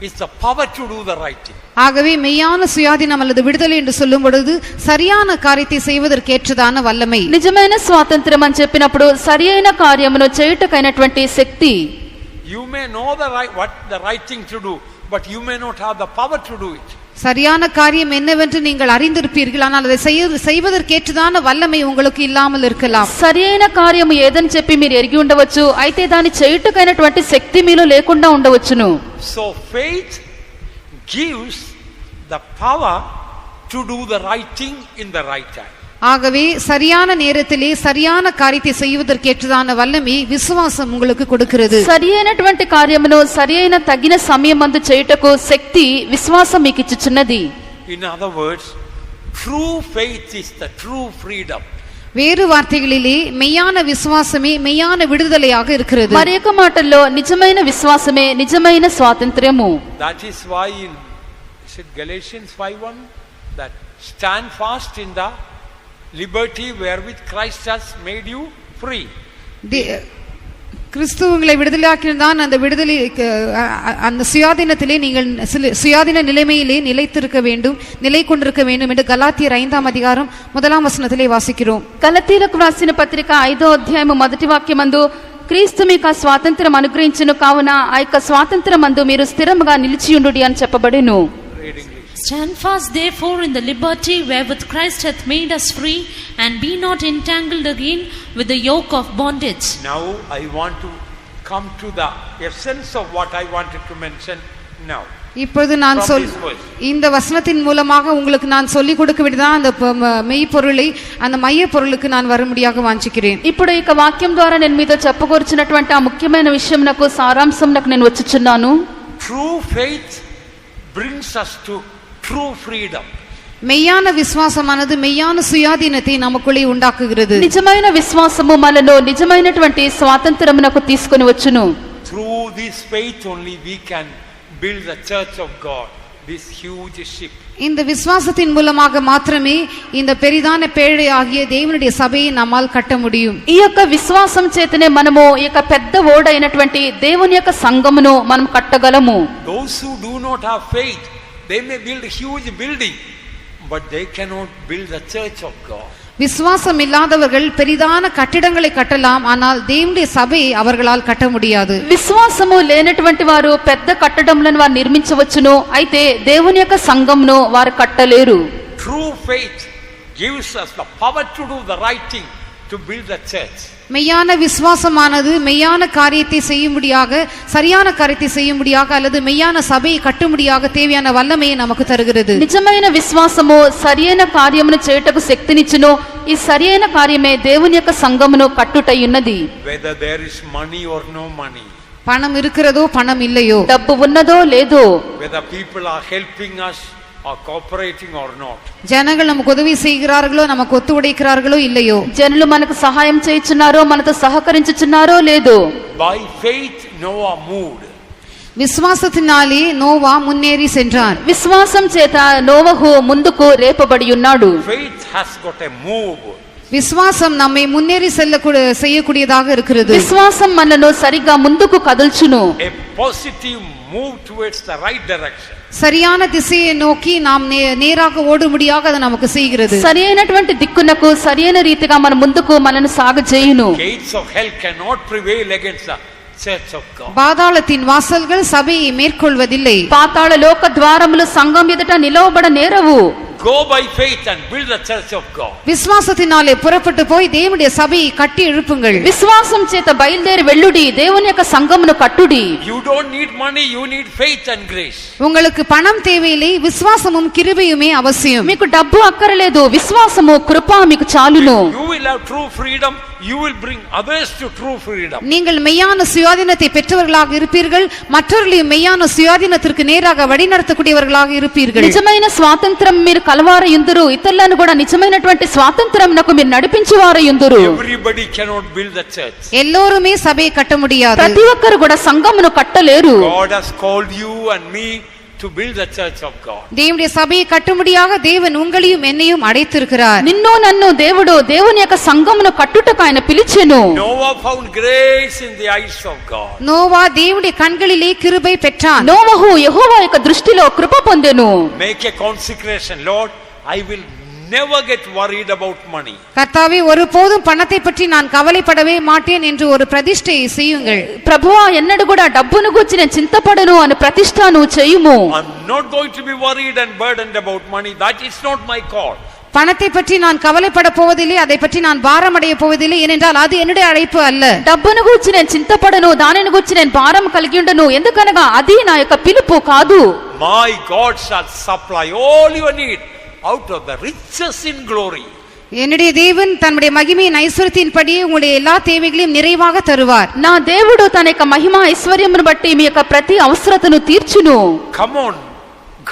is the power to do the right thing. ஆகவே மெய்யான சுயாதீனம் அல்லது விடுதலை என்று சொல்லும் பொழுது சரியான காரியத்தை செய்வதற்கு ஏற்றதான வல்லமை. నిజమైన స్వాతంత్ర్యం అని చెప్పినప్పుడు సరి అయిన కార్యమును చేయుటకైనటువంటి శక్తి. You may know what the right thing to do, but you may not have the power to do it. சரியான காரியம் என்னவென்று நீங்கள் அறிந்திருப்பீர்கள், ஆனால் அதை செய்வதற்கேற்றதான வல்லமை உங்களுக்கு இல்லாமல் இருக்கலாம். సరి అయిన కార్యము ఏదని చెప్పి మీరు ఎరిగి ఉండవచ్చు, అయితే దాన్ని చేయుటకైనటువంటి శక్తి మీలో లేకుండా ఉండవచ్చును. So faith gives the power to do the right thing in the right time. ஆகவே சரியான நேரத்திலே சரியான காரியத்தை செய்வதற்கேற்றதான வல்லமை விசுவாசம் உங்களுக்கு கொடுக்கிறது. సరి అయినటువంటి కార్యమును సరి అయిన తగిన సమయమందు చేయుటకు శక్తి విశ్వాసం మీకు ఇచ్చుచున్నది. In other words, true faith is the true freedom. வேறு வார்த்தைகளிலே மெய்யான விசுவாசமே மெய்யான விடுதலையாக இருக்கிறது. మరొక మాటల్లో నిజమైన విశ్వాసమే నిజమైన స్వాతంత్ర్యము. That is why in Galatians 5:1 that stand fast in the liberty wherewith Christ has made you free. கிறிஸ்து உங்களை விடுதலையாக்கினான். அந்த விடுதலை, அந்த சுயாதீனத்திலே நீங்கள் சுயாதீன நிலைமையிலே நிலைத்திருக்க வேண்டும், நிலை கொண்டிருக்க வேண்டும் என்று கலாத்தியர் 5వ அதிகாரம் 1వ వచనத்திலே వాసిக்கிறோம். గలతీయులకు రాసిన పత్రిక 5వ అధ్యాయము మొదటి వాక్యమందు క్రీస్తు మీకు స్వాతంత్రం అనుగ్రహించును, కావున ఆ యొక్క స్వాతంత్రమందు మీరు స్థిరముగా నిలిచియుండుడి అని చెప్పబడెను. Stand fast therefore in the liberty wherewith Christ hath made us free, and be not entangled again with the yoke of bondage. Now I want to come to the essence of what I wanted to mention now. இப்பொழுது நான் இந்த வசனத்தின் மூலமாக உங்களுக்கு நான் சொல்லிக் கொடுக்க வேண்டியதான் அந்த மெய்ப்பொருளை, அந்த மைய பொருளுக்கு நான் வரும்படியாக வாஞ்சிக்கிறேன். ఇప్పుడు ఈ వాక్యం ద్వారా నేను మీతో చెప్పగోర్చున్నటువంటి ఆ ముఖ్యమైన విషయం నాకు సారాంశం నాకు నేను వచ్చుచున్నాను. True faith brings us to true freedom. மெய்யான விசுவாசமானது மெய்யான சுயாதீனத்தை நமக்குள்ளே உண்டாக்குகிறது. నిజమైన విశ్వాసము మనలో నిజమైనటువంటి స్వాతంత్రమునకు తీసుకొని వచ్చును. Through this faith only we can build the church of God, this huge ship. இந்த விசுவாசத்தின் மூலமாக மாத்திரமே இந்த பெரிதான பேழை ஆகிய தேவனுடைய சபையை நம்மால் கட்ட முடியும். ఈ యొక్క విశ్వాసం చేతనే మనము ఈ యొక్క పెద్ద ఓడ అయినటువంటి దేవుని యొక్క సంఘమును మనం కట్టగలము. Those who do not have faith, they may build a huge building, but they cannot build the church of God. விசுவாசம் இல்லாதவர்கள் பெரிதான கட்டிடங்களை கட்டலாம், ஆனால் தேவனுடைய சபையை அவர்களால் கட்ட முடியாது. విశ్వాసము లేనటువంటి వారు పెద్ద కట్టడములను వారు నిర్మించవచ్చును, అయితే దేవుని యొక్క సంఘమును వారు కట్టలేరు. True faith gives us the power to do the right thing, to build the church. மெய்யான விசுவாசமானது மெய்யான காரியத்தை செய்யும்படியாக, சரியான காரியத்தை செய்யும்படியாக அல்லது மெய்யான சபையை கட்டும்படியாக தேவையான வல்லமையை நமக்கு தருகிறது. నిజమైన విశ్వాసము సరియైన కార్యమును చేయుటకు శక్తినిచ్చును. ఈ సరియైన కార్యమే దేవుని యొక్క సంఘమును కట్టుటయున్నది. Whether there is money or no money, பணம் இருக்கிறதோ பணம் இல்லையோ, డబ్బు ఉన్నదో లేదో, whether people are helping us or cooperating or not, ஜனங்கள் நமக்கு உதவி செய்கிறார்களோ நமக்கு ஒத்து உடைக்கிறார்களோ இல்லையோ, జనులు మనకు సహాయం చేయుచున్నారో మనతో సహకరించుచున్నారో లేదో, by faith Noah moved. விசுவாசத்தினாலே நோவா முன்னேறி சென்றான். విశ్వాసం చేత నోవహు ముందుకు రేపబడి ఉన్నాడు. Faith has got a move. விசுவாசம் நம்மை முன்னேறி செய்யக்கூடியதாக இருக்கிறது. విశ్వాసం మనను సరిగా ముందుకు కదల్చును. A positive move towards the right direction. சரியான திசையை நோக்கி நாம் நேராக ஓடும்படியாக அது நமக்கு செய்கிறது. సరైనటువంటి దిక్కునకు సరైన రీతిగా మన ముందుకు మనను సాగజేయును. Gates of hell cannot prevail against the church of God. பாதாளத்தின் வாசல்கள் சபையை மேற்கொள்வதில்லை. పాతాళ లోక ద్వారములు సంఘం ఎదుట నిలవబడ నేరవు. Go by faith and build the church of God. விசுவாசத்தினாலே புறப்பட்டு போய் தேவனுடைய சபையை கட்டி எழுப்புங்கள். విశ్వాసం చేత బయలుదేరి వెళ్ళుడి, దేవుని యొక్క సంఘమును కట్టుడి. You don't need money, you need faith and grace. உங்களுக்கு பணம் தேவையில்லை, விசுவாசமும் கிருபையுமே அவசியம். మీకు డబ్బు అక్కరలేదు, విశ్వాసము కృప మీకు చాలును. You will have true freedom, you will bring others to true freedom. நீங்கள் மெய்யான சுயாதீனத்தை பெற்றவர்களாக இருப்பீர்கள், மற்றவர்களையும் மெய்யான சுயாதீனத்திற்கு நேராக வழிநடத்தக்கூடியவர்களாக இருப்பீர்கள். నిజమైన స్వాతంత్రం మీరు కలవారయుందురు, ఇతరులను కూడా నిజమైనటువంటి స్వాతంత్రమునకు మీరు నడిపించువారయుందురు. Everybody cannot build the church. எல்லோருமே சபையை கட்ட முடியாது. ప్రతి ఒక్కరు కూడా సంఘమును కట్టలేరు. God has called you and me to build the church of God. தேவனுடைய சபையை கட்டும்படியாக தேவன் உங்களையும் என்னையும் அழைத்திருக்கிறார். నిన్ను నన్ను దేవుడు దేవుని యొక్క సంఘమును కట్టుటకు ఆయన పిలిచెను. Noah found grace in the eyes of God. Noah தேவனுடைய கண்களிலே கிருபை பெற்றான். నోవహు యెహోవా యొక్క దృష్టిలో కృప పొందెను. Make a consecration, Lord, I will never get worried about money. கர்த்தாவே, ஒருபோதும் பணத்தை பற்றி நான் கவலைப்படவே மாட்டேன் என்று ஒரு பிரதிஷ்டையை செய்யுங்கள். ప్రభువా, ఎన్నడూ కూడా డబ్బును గురించి నేను చింతపడను అని ప్రతిష్ఠ నువ్వు చేయుము. I'm not going to be worried and burdened about money. That is not my call. பணத்தை பற்றி நான் கவலைப்பட போவதில்லை, அதை பற்றி நான் பாரமடைய போவதில்லை, ஏனென்றால் அது என்னுடைய அழைப்பு அல்ல. డబ్బును గురించి నేను చింతపడను, దానిని గురించి నేను భారం కలిగి ఉండను, ఎందుకనగా అది నా యొక్క పిలుపు కాదు. My God shall supply all your need out of the riches in glory. என்னுடைய தேவன் தன்னுடைய மகிமையின் ஐஸ்வரியத்தின்படியே உங்களுடைய எல்லா தேவைகளையும் நிறைவாக தருவார். నా దేవుడు తన యొక్క మహిమ ఐశ్వర్యమును బట్టి మీ యొక్క ప్రతి అవసరతను తీర్చును. Come on,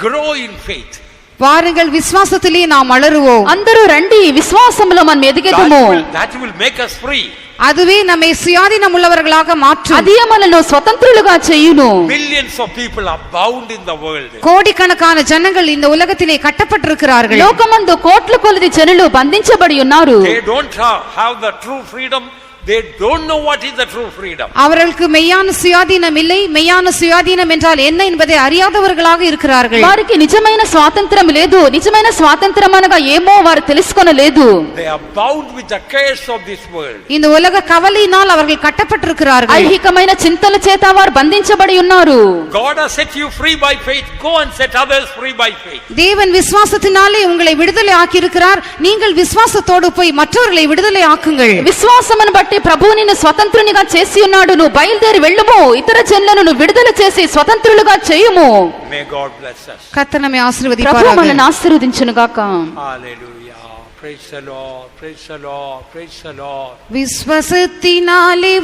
grow in faith. வாருங்கள், விசுவாசத்திலே நாம் வளருவோம். అందరూ రండి, విశ్వాసములో మనం ఎదిగెదము. That will make us free. அதுவே நம்மை சுயாதீனம் உள்ளவர்களாக மாற்றும். అది మనల్ని స్వతంత్రులుగా చేయును. Millions of people are bound in the world. கோடிக்கணக்கான ஜனங்கள் இந்த உலகத்திலே கட்டப்பட்டிருக்கிறார்கள். లోకమందు కోట్ల కొలది జనులు బంధించబడి ఉన్నారు. They don't have the true freedom. They don't know what is the true freedom. அவர்களுக்கு மெய்யான சுயாதீனம் இல்லை. மெய்யான சுயாதீனம் என்றால் என்ன என்பதை அறியாதவர்களாக இருக்கிறார்கள். వారికి నిజమైన స్వాతంత్రం లేదు, నిజమైన స్వాతంత్రం అనగా ఏమో వారు తెలుసుకోనలేదు. They are bound with the cares of this world. இந்த உலக கவலையினால் அவர்கள் கட்டப்பட்டிருக்கிறார்கள். ఐహికమైన చింతల చేత వారు బంధించబడి ఉన్నారు. God has set you free by faith. Go and set others free by faith. தேவன் விசுவாசத்தினாலே உங்களை விடுதலை ஆக்கியிருக்கிறார். நீங்கள் விசுவாசத்தோடு போய் மற்றவர்களை விடுதலை ஆக்குங்கள். విశ్వాసమును బట్టి ప్రభువు నిన్ను స్వతంత్రునిగా చేసి ఉన్నాడు. నువ్వు బయలుదేరి వెళ్ళుము, ఇతర జనులను నువ్వు విడుదల చేసి స్వతంత్రులుగా చేయుము. May God bless us. కర్తర్ நம்மை ప్రభువు ఆశీర్వదించుగాక. మనల్ని ఆశీర్వదించును గాక. Hallelujah. Praise the Lord. Praise the Lord. Praise the Lord. விசுவாசத்தினாலே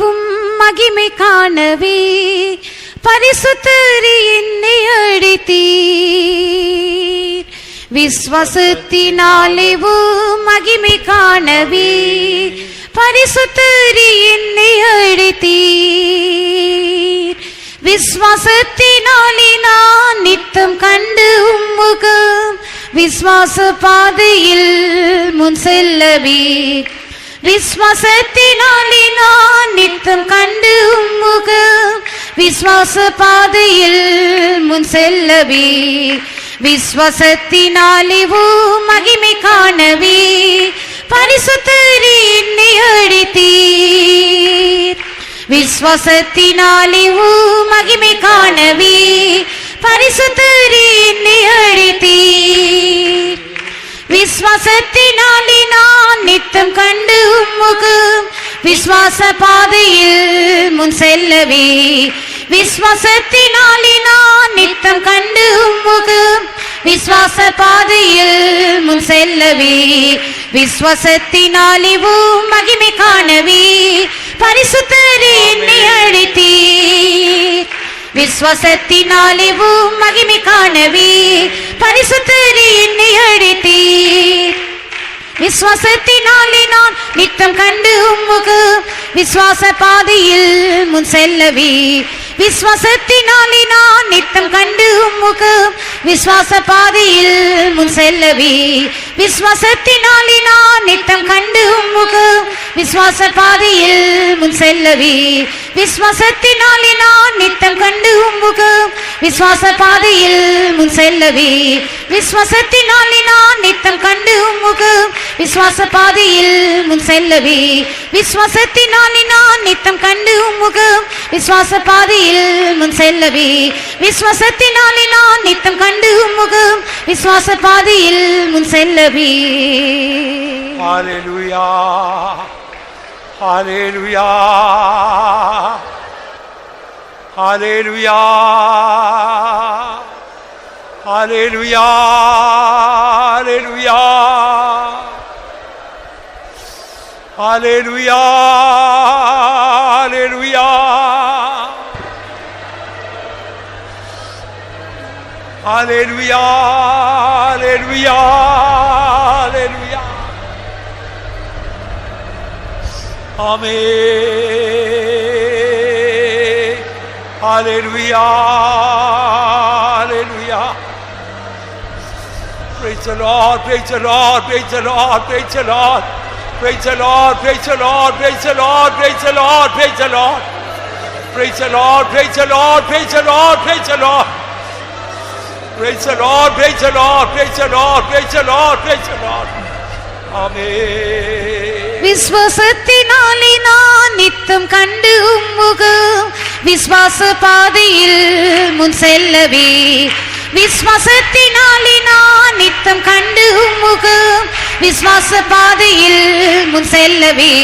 மகிமை காணவே பரிசுத்தரே என்னை அழைத்தீர். விசுவாசத்தினாலே மகிமை காணவே பரிசுத்தரே என்னை அழைத்தீர். விசுவாசத்தினாலே நான் நித்தம் கண்டு உம்முகம் விசுவாச பாதையில் முன் செல்லவே. விசுவாசத்தினாலே நான் நித்தம் கண்டு உம்முகம் விசுவாச பாதையில் முன் செல்லவே. விசுவாசத்தினாலே மகிமை காணவே பரிசுத்தரே என்னை அழைத்தீர். விசுவாசத்தினாலே மகிமை காணவே பரிசுத்தரே என்னை அழைத்தீர். விசுவாசத்தினாலே நான் நித்தம் கண்டு உம்முகம் விசுவாச பாதையில் முன் செல்லவே. விசுவாசத்தினாலே நான் நித்தம் கண்டு உம்முகம் விசுவாச பாதையில் முன் செல்லவே. விசுவாசத்தினாலே மகிமை காணவே பரிசுத்தரே என்னை அழைத்தீர். விசுவாசத்தினாலே மகிமை காணவே பரிசுத்தரே என்னை அழைத்தீர். விசுவாசத்தினாலே நான் நித்தம் கண்டு உம்முகம் விசுவாச பாதையில் முன் செல்லவே. விசுவாசத்தினாலே நான் நித்தம் கண்டு உம்முகம் விசுவாச பாதையில் முன் செல்லவே. விசுவாசத்தினாலே நான் நித்தம் கண்டு உம்முகம் விசுவாச பாதையில் முன் செல்லவே. விசுவாசத்தினாலே நான் நித்தம் கண்டு உம்முகம் விசுவாச பாதையில் முன் செல்லவே. விசுவாசத்தினாலே நான் நித்தம் கண்டு உம்முகம் விசுவாச பாதையில் முன் செல்லவே. விசுவாசத்தினாலே நான் நித்தம் கண்டு உம்முகம் விசுவாச பாதையில் முன் செல்லவே. விசுவாசத்தினாலே நான் நித்தம் கண்டு உம்முகம் விசுவாச பாதையில் முன் செல்லவே. ஹalleluya ஹalleluya ஹalleluya ஹalleluya ஹalleluya ஹalleluya ஹalleluya ஹalleluya ஹalleluya ஹalleluya. Amen. Hallelujah. Hallelujah. Praise the Lord. Praise the Lord. Praise the Lord. Praise the Lord. Praise the Lord. Praise the Lord. Praise the Lord. Praise the Lord. Praise the Lord. Praise the Lord. Praise the Lord. Praise the Lord. Praise the Lord. Praise the Lord. Praise the Lord. Praise the Lord. Praise the Lord. Praise the Lord. Amen. விசுவாசத்தினாலே நான் நித்தம் கண்டு உம்முகம் விசுவாச பாதையில் முன் செல்லவே. விசுவாசத்தினாலே நான் நித்தம் கண்டு உம்முகம் விசுவாச பாதையில் முன் செல்லவே.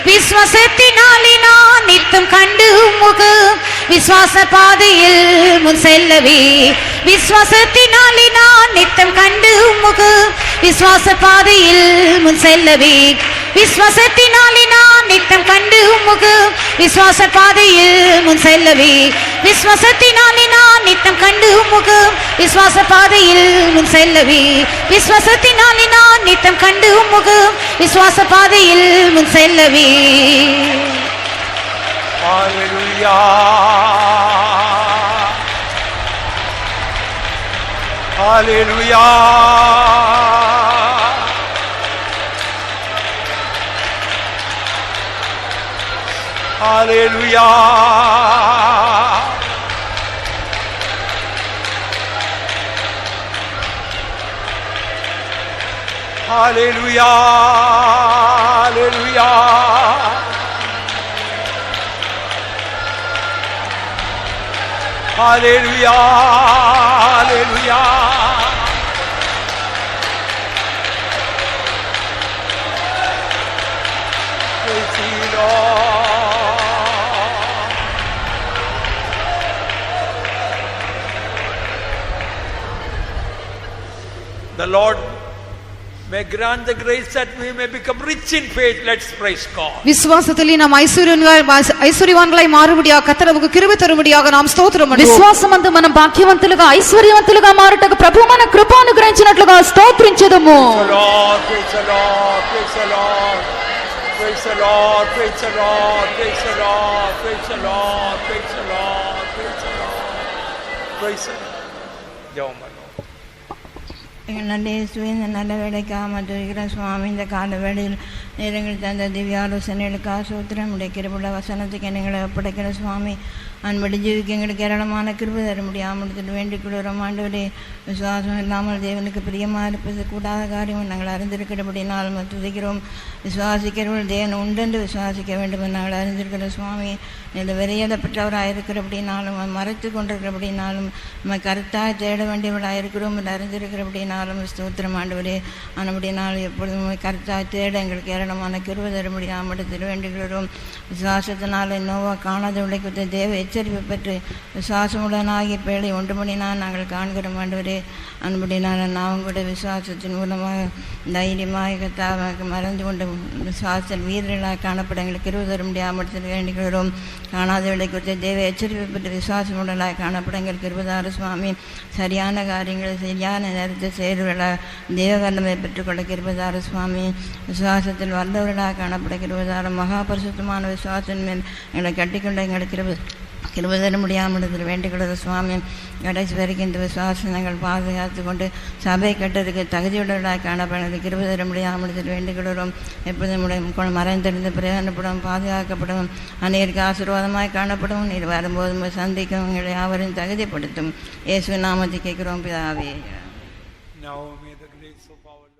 விசுவாசத்தினாலே நான் நித்தம் கண்டு உம்முகம் விசுவாச பாதையில் முன் செல்லவே. விசுவாசத்தினாலே நான் நித்தம் கண்டு உம்முகம் விசுவாச பாதையில் முன் செல்லவே. விசுவாசத்தினாலே நான் நித்தம் கண்டு உம்முகம் விசுவாச பாதையில் முன் செல்லவே. விசுவாசத்தினாலே நான் நித்தம் கண்டு உம்முகம் விசுவாச பாதையில் முன் செல்லவே. விசுவாசத்தினாலே நான் நித்தம் கண்டு உம்முகம் விசுவாச பாதையில் முன் செல்லவே. Hallelujah. Hallelujah. Hallelujah. Hallelujah. Hallelujah. Hallelujah. Hallelujah. Praise the Lord. The Lord may grant the grace that we may become rich in faith. Let's praise God. விசுவாசத்திலே நாம் ஐஸ்வர்யவான்களாய் மாறும்படியாக கர்த்தர் நமக்கு கிருபை தரும்படியாக நாம் ஸ்தோத்திரம் பண்ணுவோம். విశ్వాసమందు మనం భాగ్యవంతులుగా ఐశ్వర్యవంతులుగా మారుటకు ప్రభువు మన కృప అనుగ్రహించినట్లుగా స్తోత్రించెదము. Praise the Lord, praise the Lord, praise the Lord, praise the Lord, praise the Lord, praise the Lord, praise the Lord, praise the Lord, praise the Lord. ஜெபம் பண்ணுவோம். எங்கள் நல்ல இயேசுவே, இந்த நல்ல வேலைக்காக மற்றும் சுவாமி இந்த கால வேளையில் நேரங்கள் தந்த திவ்ய ஆலோசனைகளுக்காக சூத்திரம் உடைக்கிறவுள்ள வசனத்துக்கு எங்களை ஒப்படைக்கிற சுவாமி அன்படி ஜீவிக்கு எங்களுக்கு ஏராளமான கிருபை தர முடியாமல் வேண்டிக் கொள்கிறோம். ஆண்டவரே, விசுவாசம் இல்லாமல் தேவனுக்கு பிரியமாக இருப்பது கூடாத காரியம் நாங்கள் அறிந்திருக்கிறபடினாலும் துதிக்கிறோம். விசுவாசிக்கிறவர்கள் தேவன் உண்டென்று விசுவாசிக்க வேண்டும் என்று நாங்கள் அறிந்திருக்கிற சுவாமி, இதில் வெறியதப்பட்டவராக இருக்கிறபடினாலும் மறைத்து கொண்டிருக்கிறபடினாலும் நம்ம கருத்தாக தேட வேண்டியவர்களாக இருக்கிறோம் என்று அறிந்திருக்கிறபடினாலும் ஸ்தோத்திரம் ஆண்டவரே. ஆனபடினாலும் எப்பொழுதும் கருத்தாக தேட எங்களுக்கு ஏராளமான கிருபை தர முடியாமல் வேண்டுகிறோம். விசுவாசத்தினால் நோவா காணாதவளை குறித்த தேவ எச்சரிப்பு பெற்று விசுவாசமுடனாகி பேழை ஒன்று பண்ணினால் நாங்கள் காண்கிறோம் ஆண்டவரே. அன்படினால் நாமும் கூட விசுவாசத்தின் மூலமாக தைரியமாக கர்த்தாவாக மறந்து கொண்டு விசுவாசத்தில் வீரர்களாக காணப்பட எங்களுக்கு கிருபை தர முடியாமல் வேண்டுகிறோம். காணாதவளை குறித்த தேவ எச்சரிப்பு பெற்று விசுவாசமுடனாக காணப்பட எங்களுக்கு கிருபைதார சுவாமி. சரியான காரியங்களை சரியான நேரத்தில் செயல்களாக தேவகரணமை பெற்றுக்கொள்ள கிருபைதார சுவாமி. விசுவாசத்தில் வந்தவர்களாக காணப்பட கிருபைதார மகா பரிசுத்தமான விசுவாசத்தின் மேல் எங்களை கட்டிக்கொண்ட எங்களுக்கு கிருபை தர முடியாமல் வேண்டிக்கொள்கிற சுவாமி. கடைசி வரைக்கும் இந்த விசுவாசம் நாங்கள் பாதுகாத்து கொண்டு சபை கட்டதுக்கு தகுதியுள்ளவர்களாக காணப்படுறது கிருபை தர முடியாமல் வேண்டிக்கொள்கிறோம். எப்பொழுதும் மறைந்திருந்து பிரயோஜனப்படும் பாதுகாக்கப்படும் அநேருக்கு ஆசீர்வாதமாய் காணப்படும். நீர் வரும்போது சந்திக்கும் எங்களை யாவரையும் தகுதிப்படுத்தும். இயேசு நாமத்தை கேட்கிறோம் பிதாவே. Now may the grace of our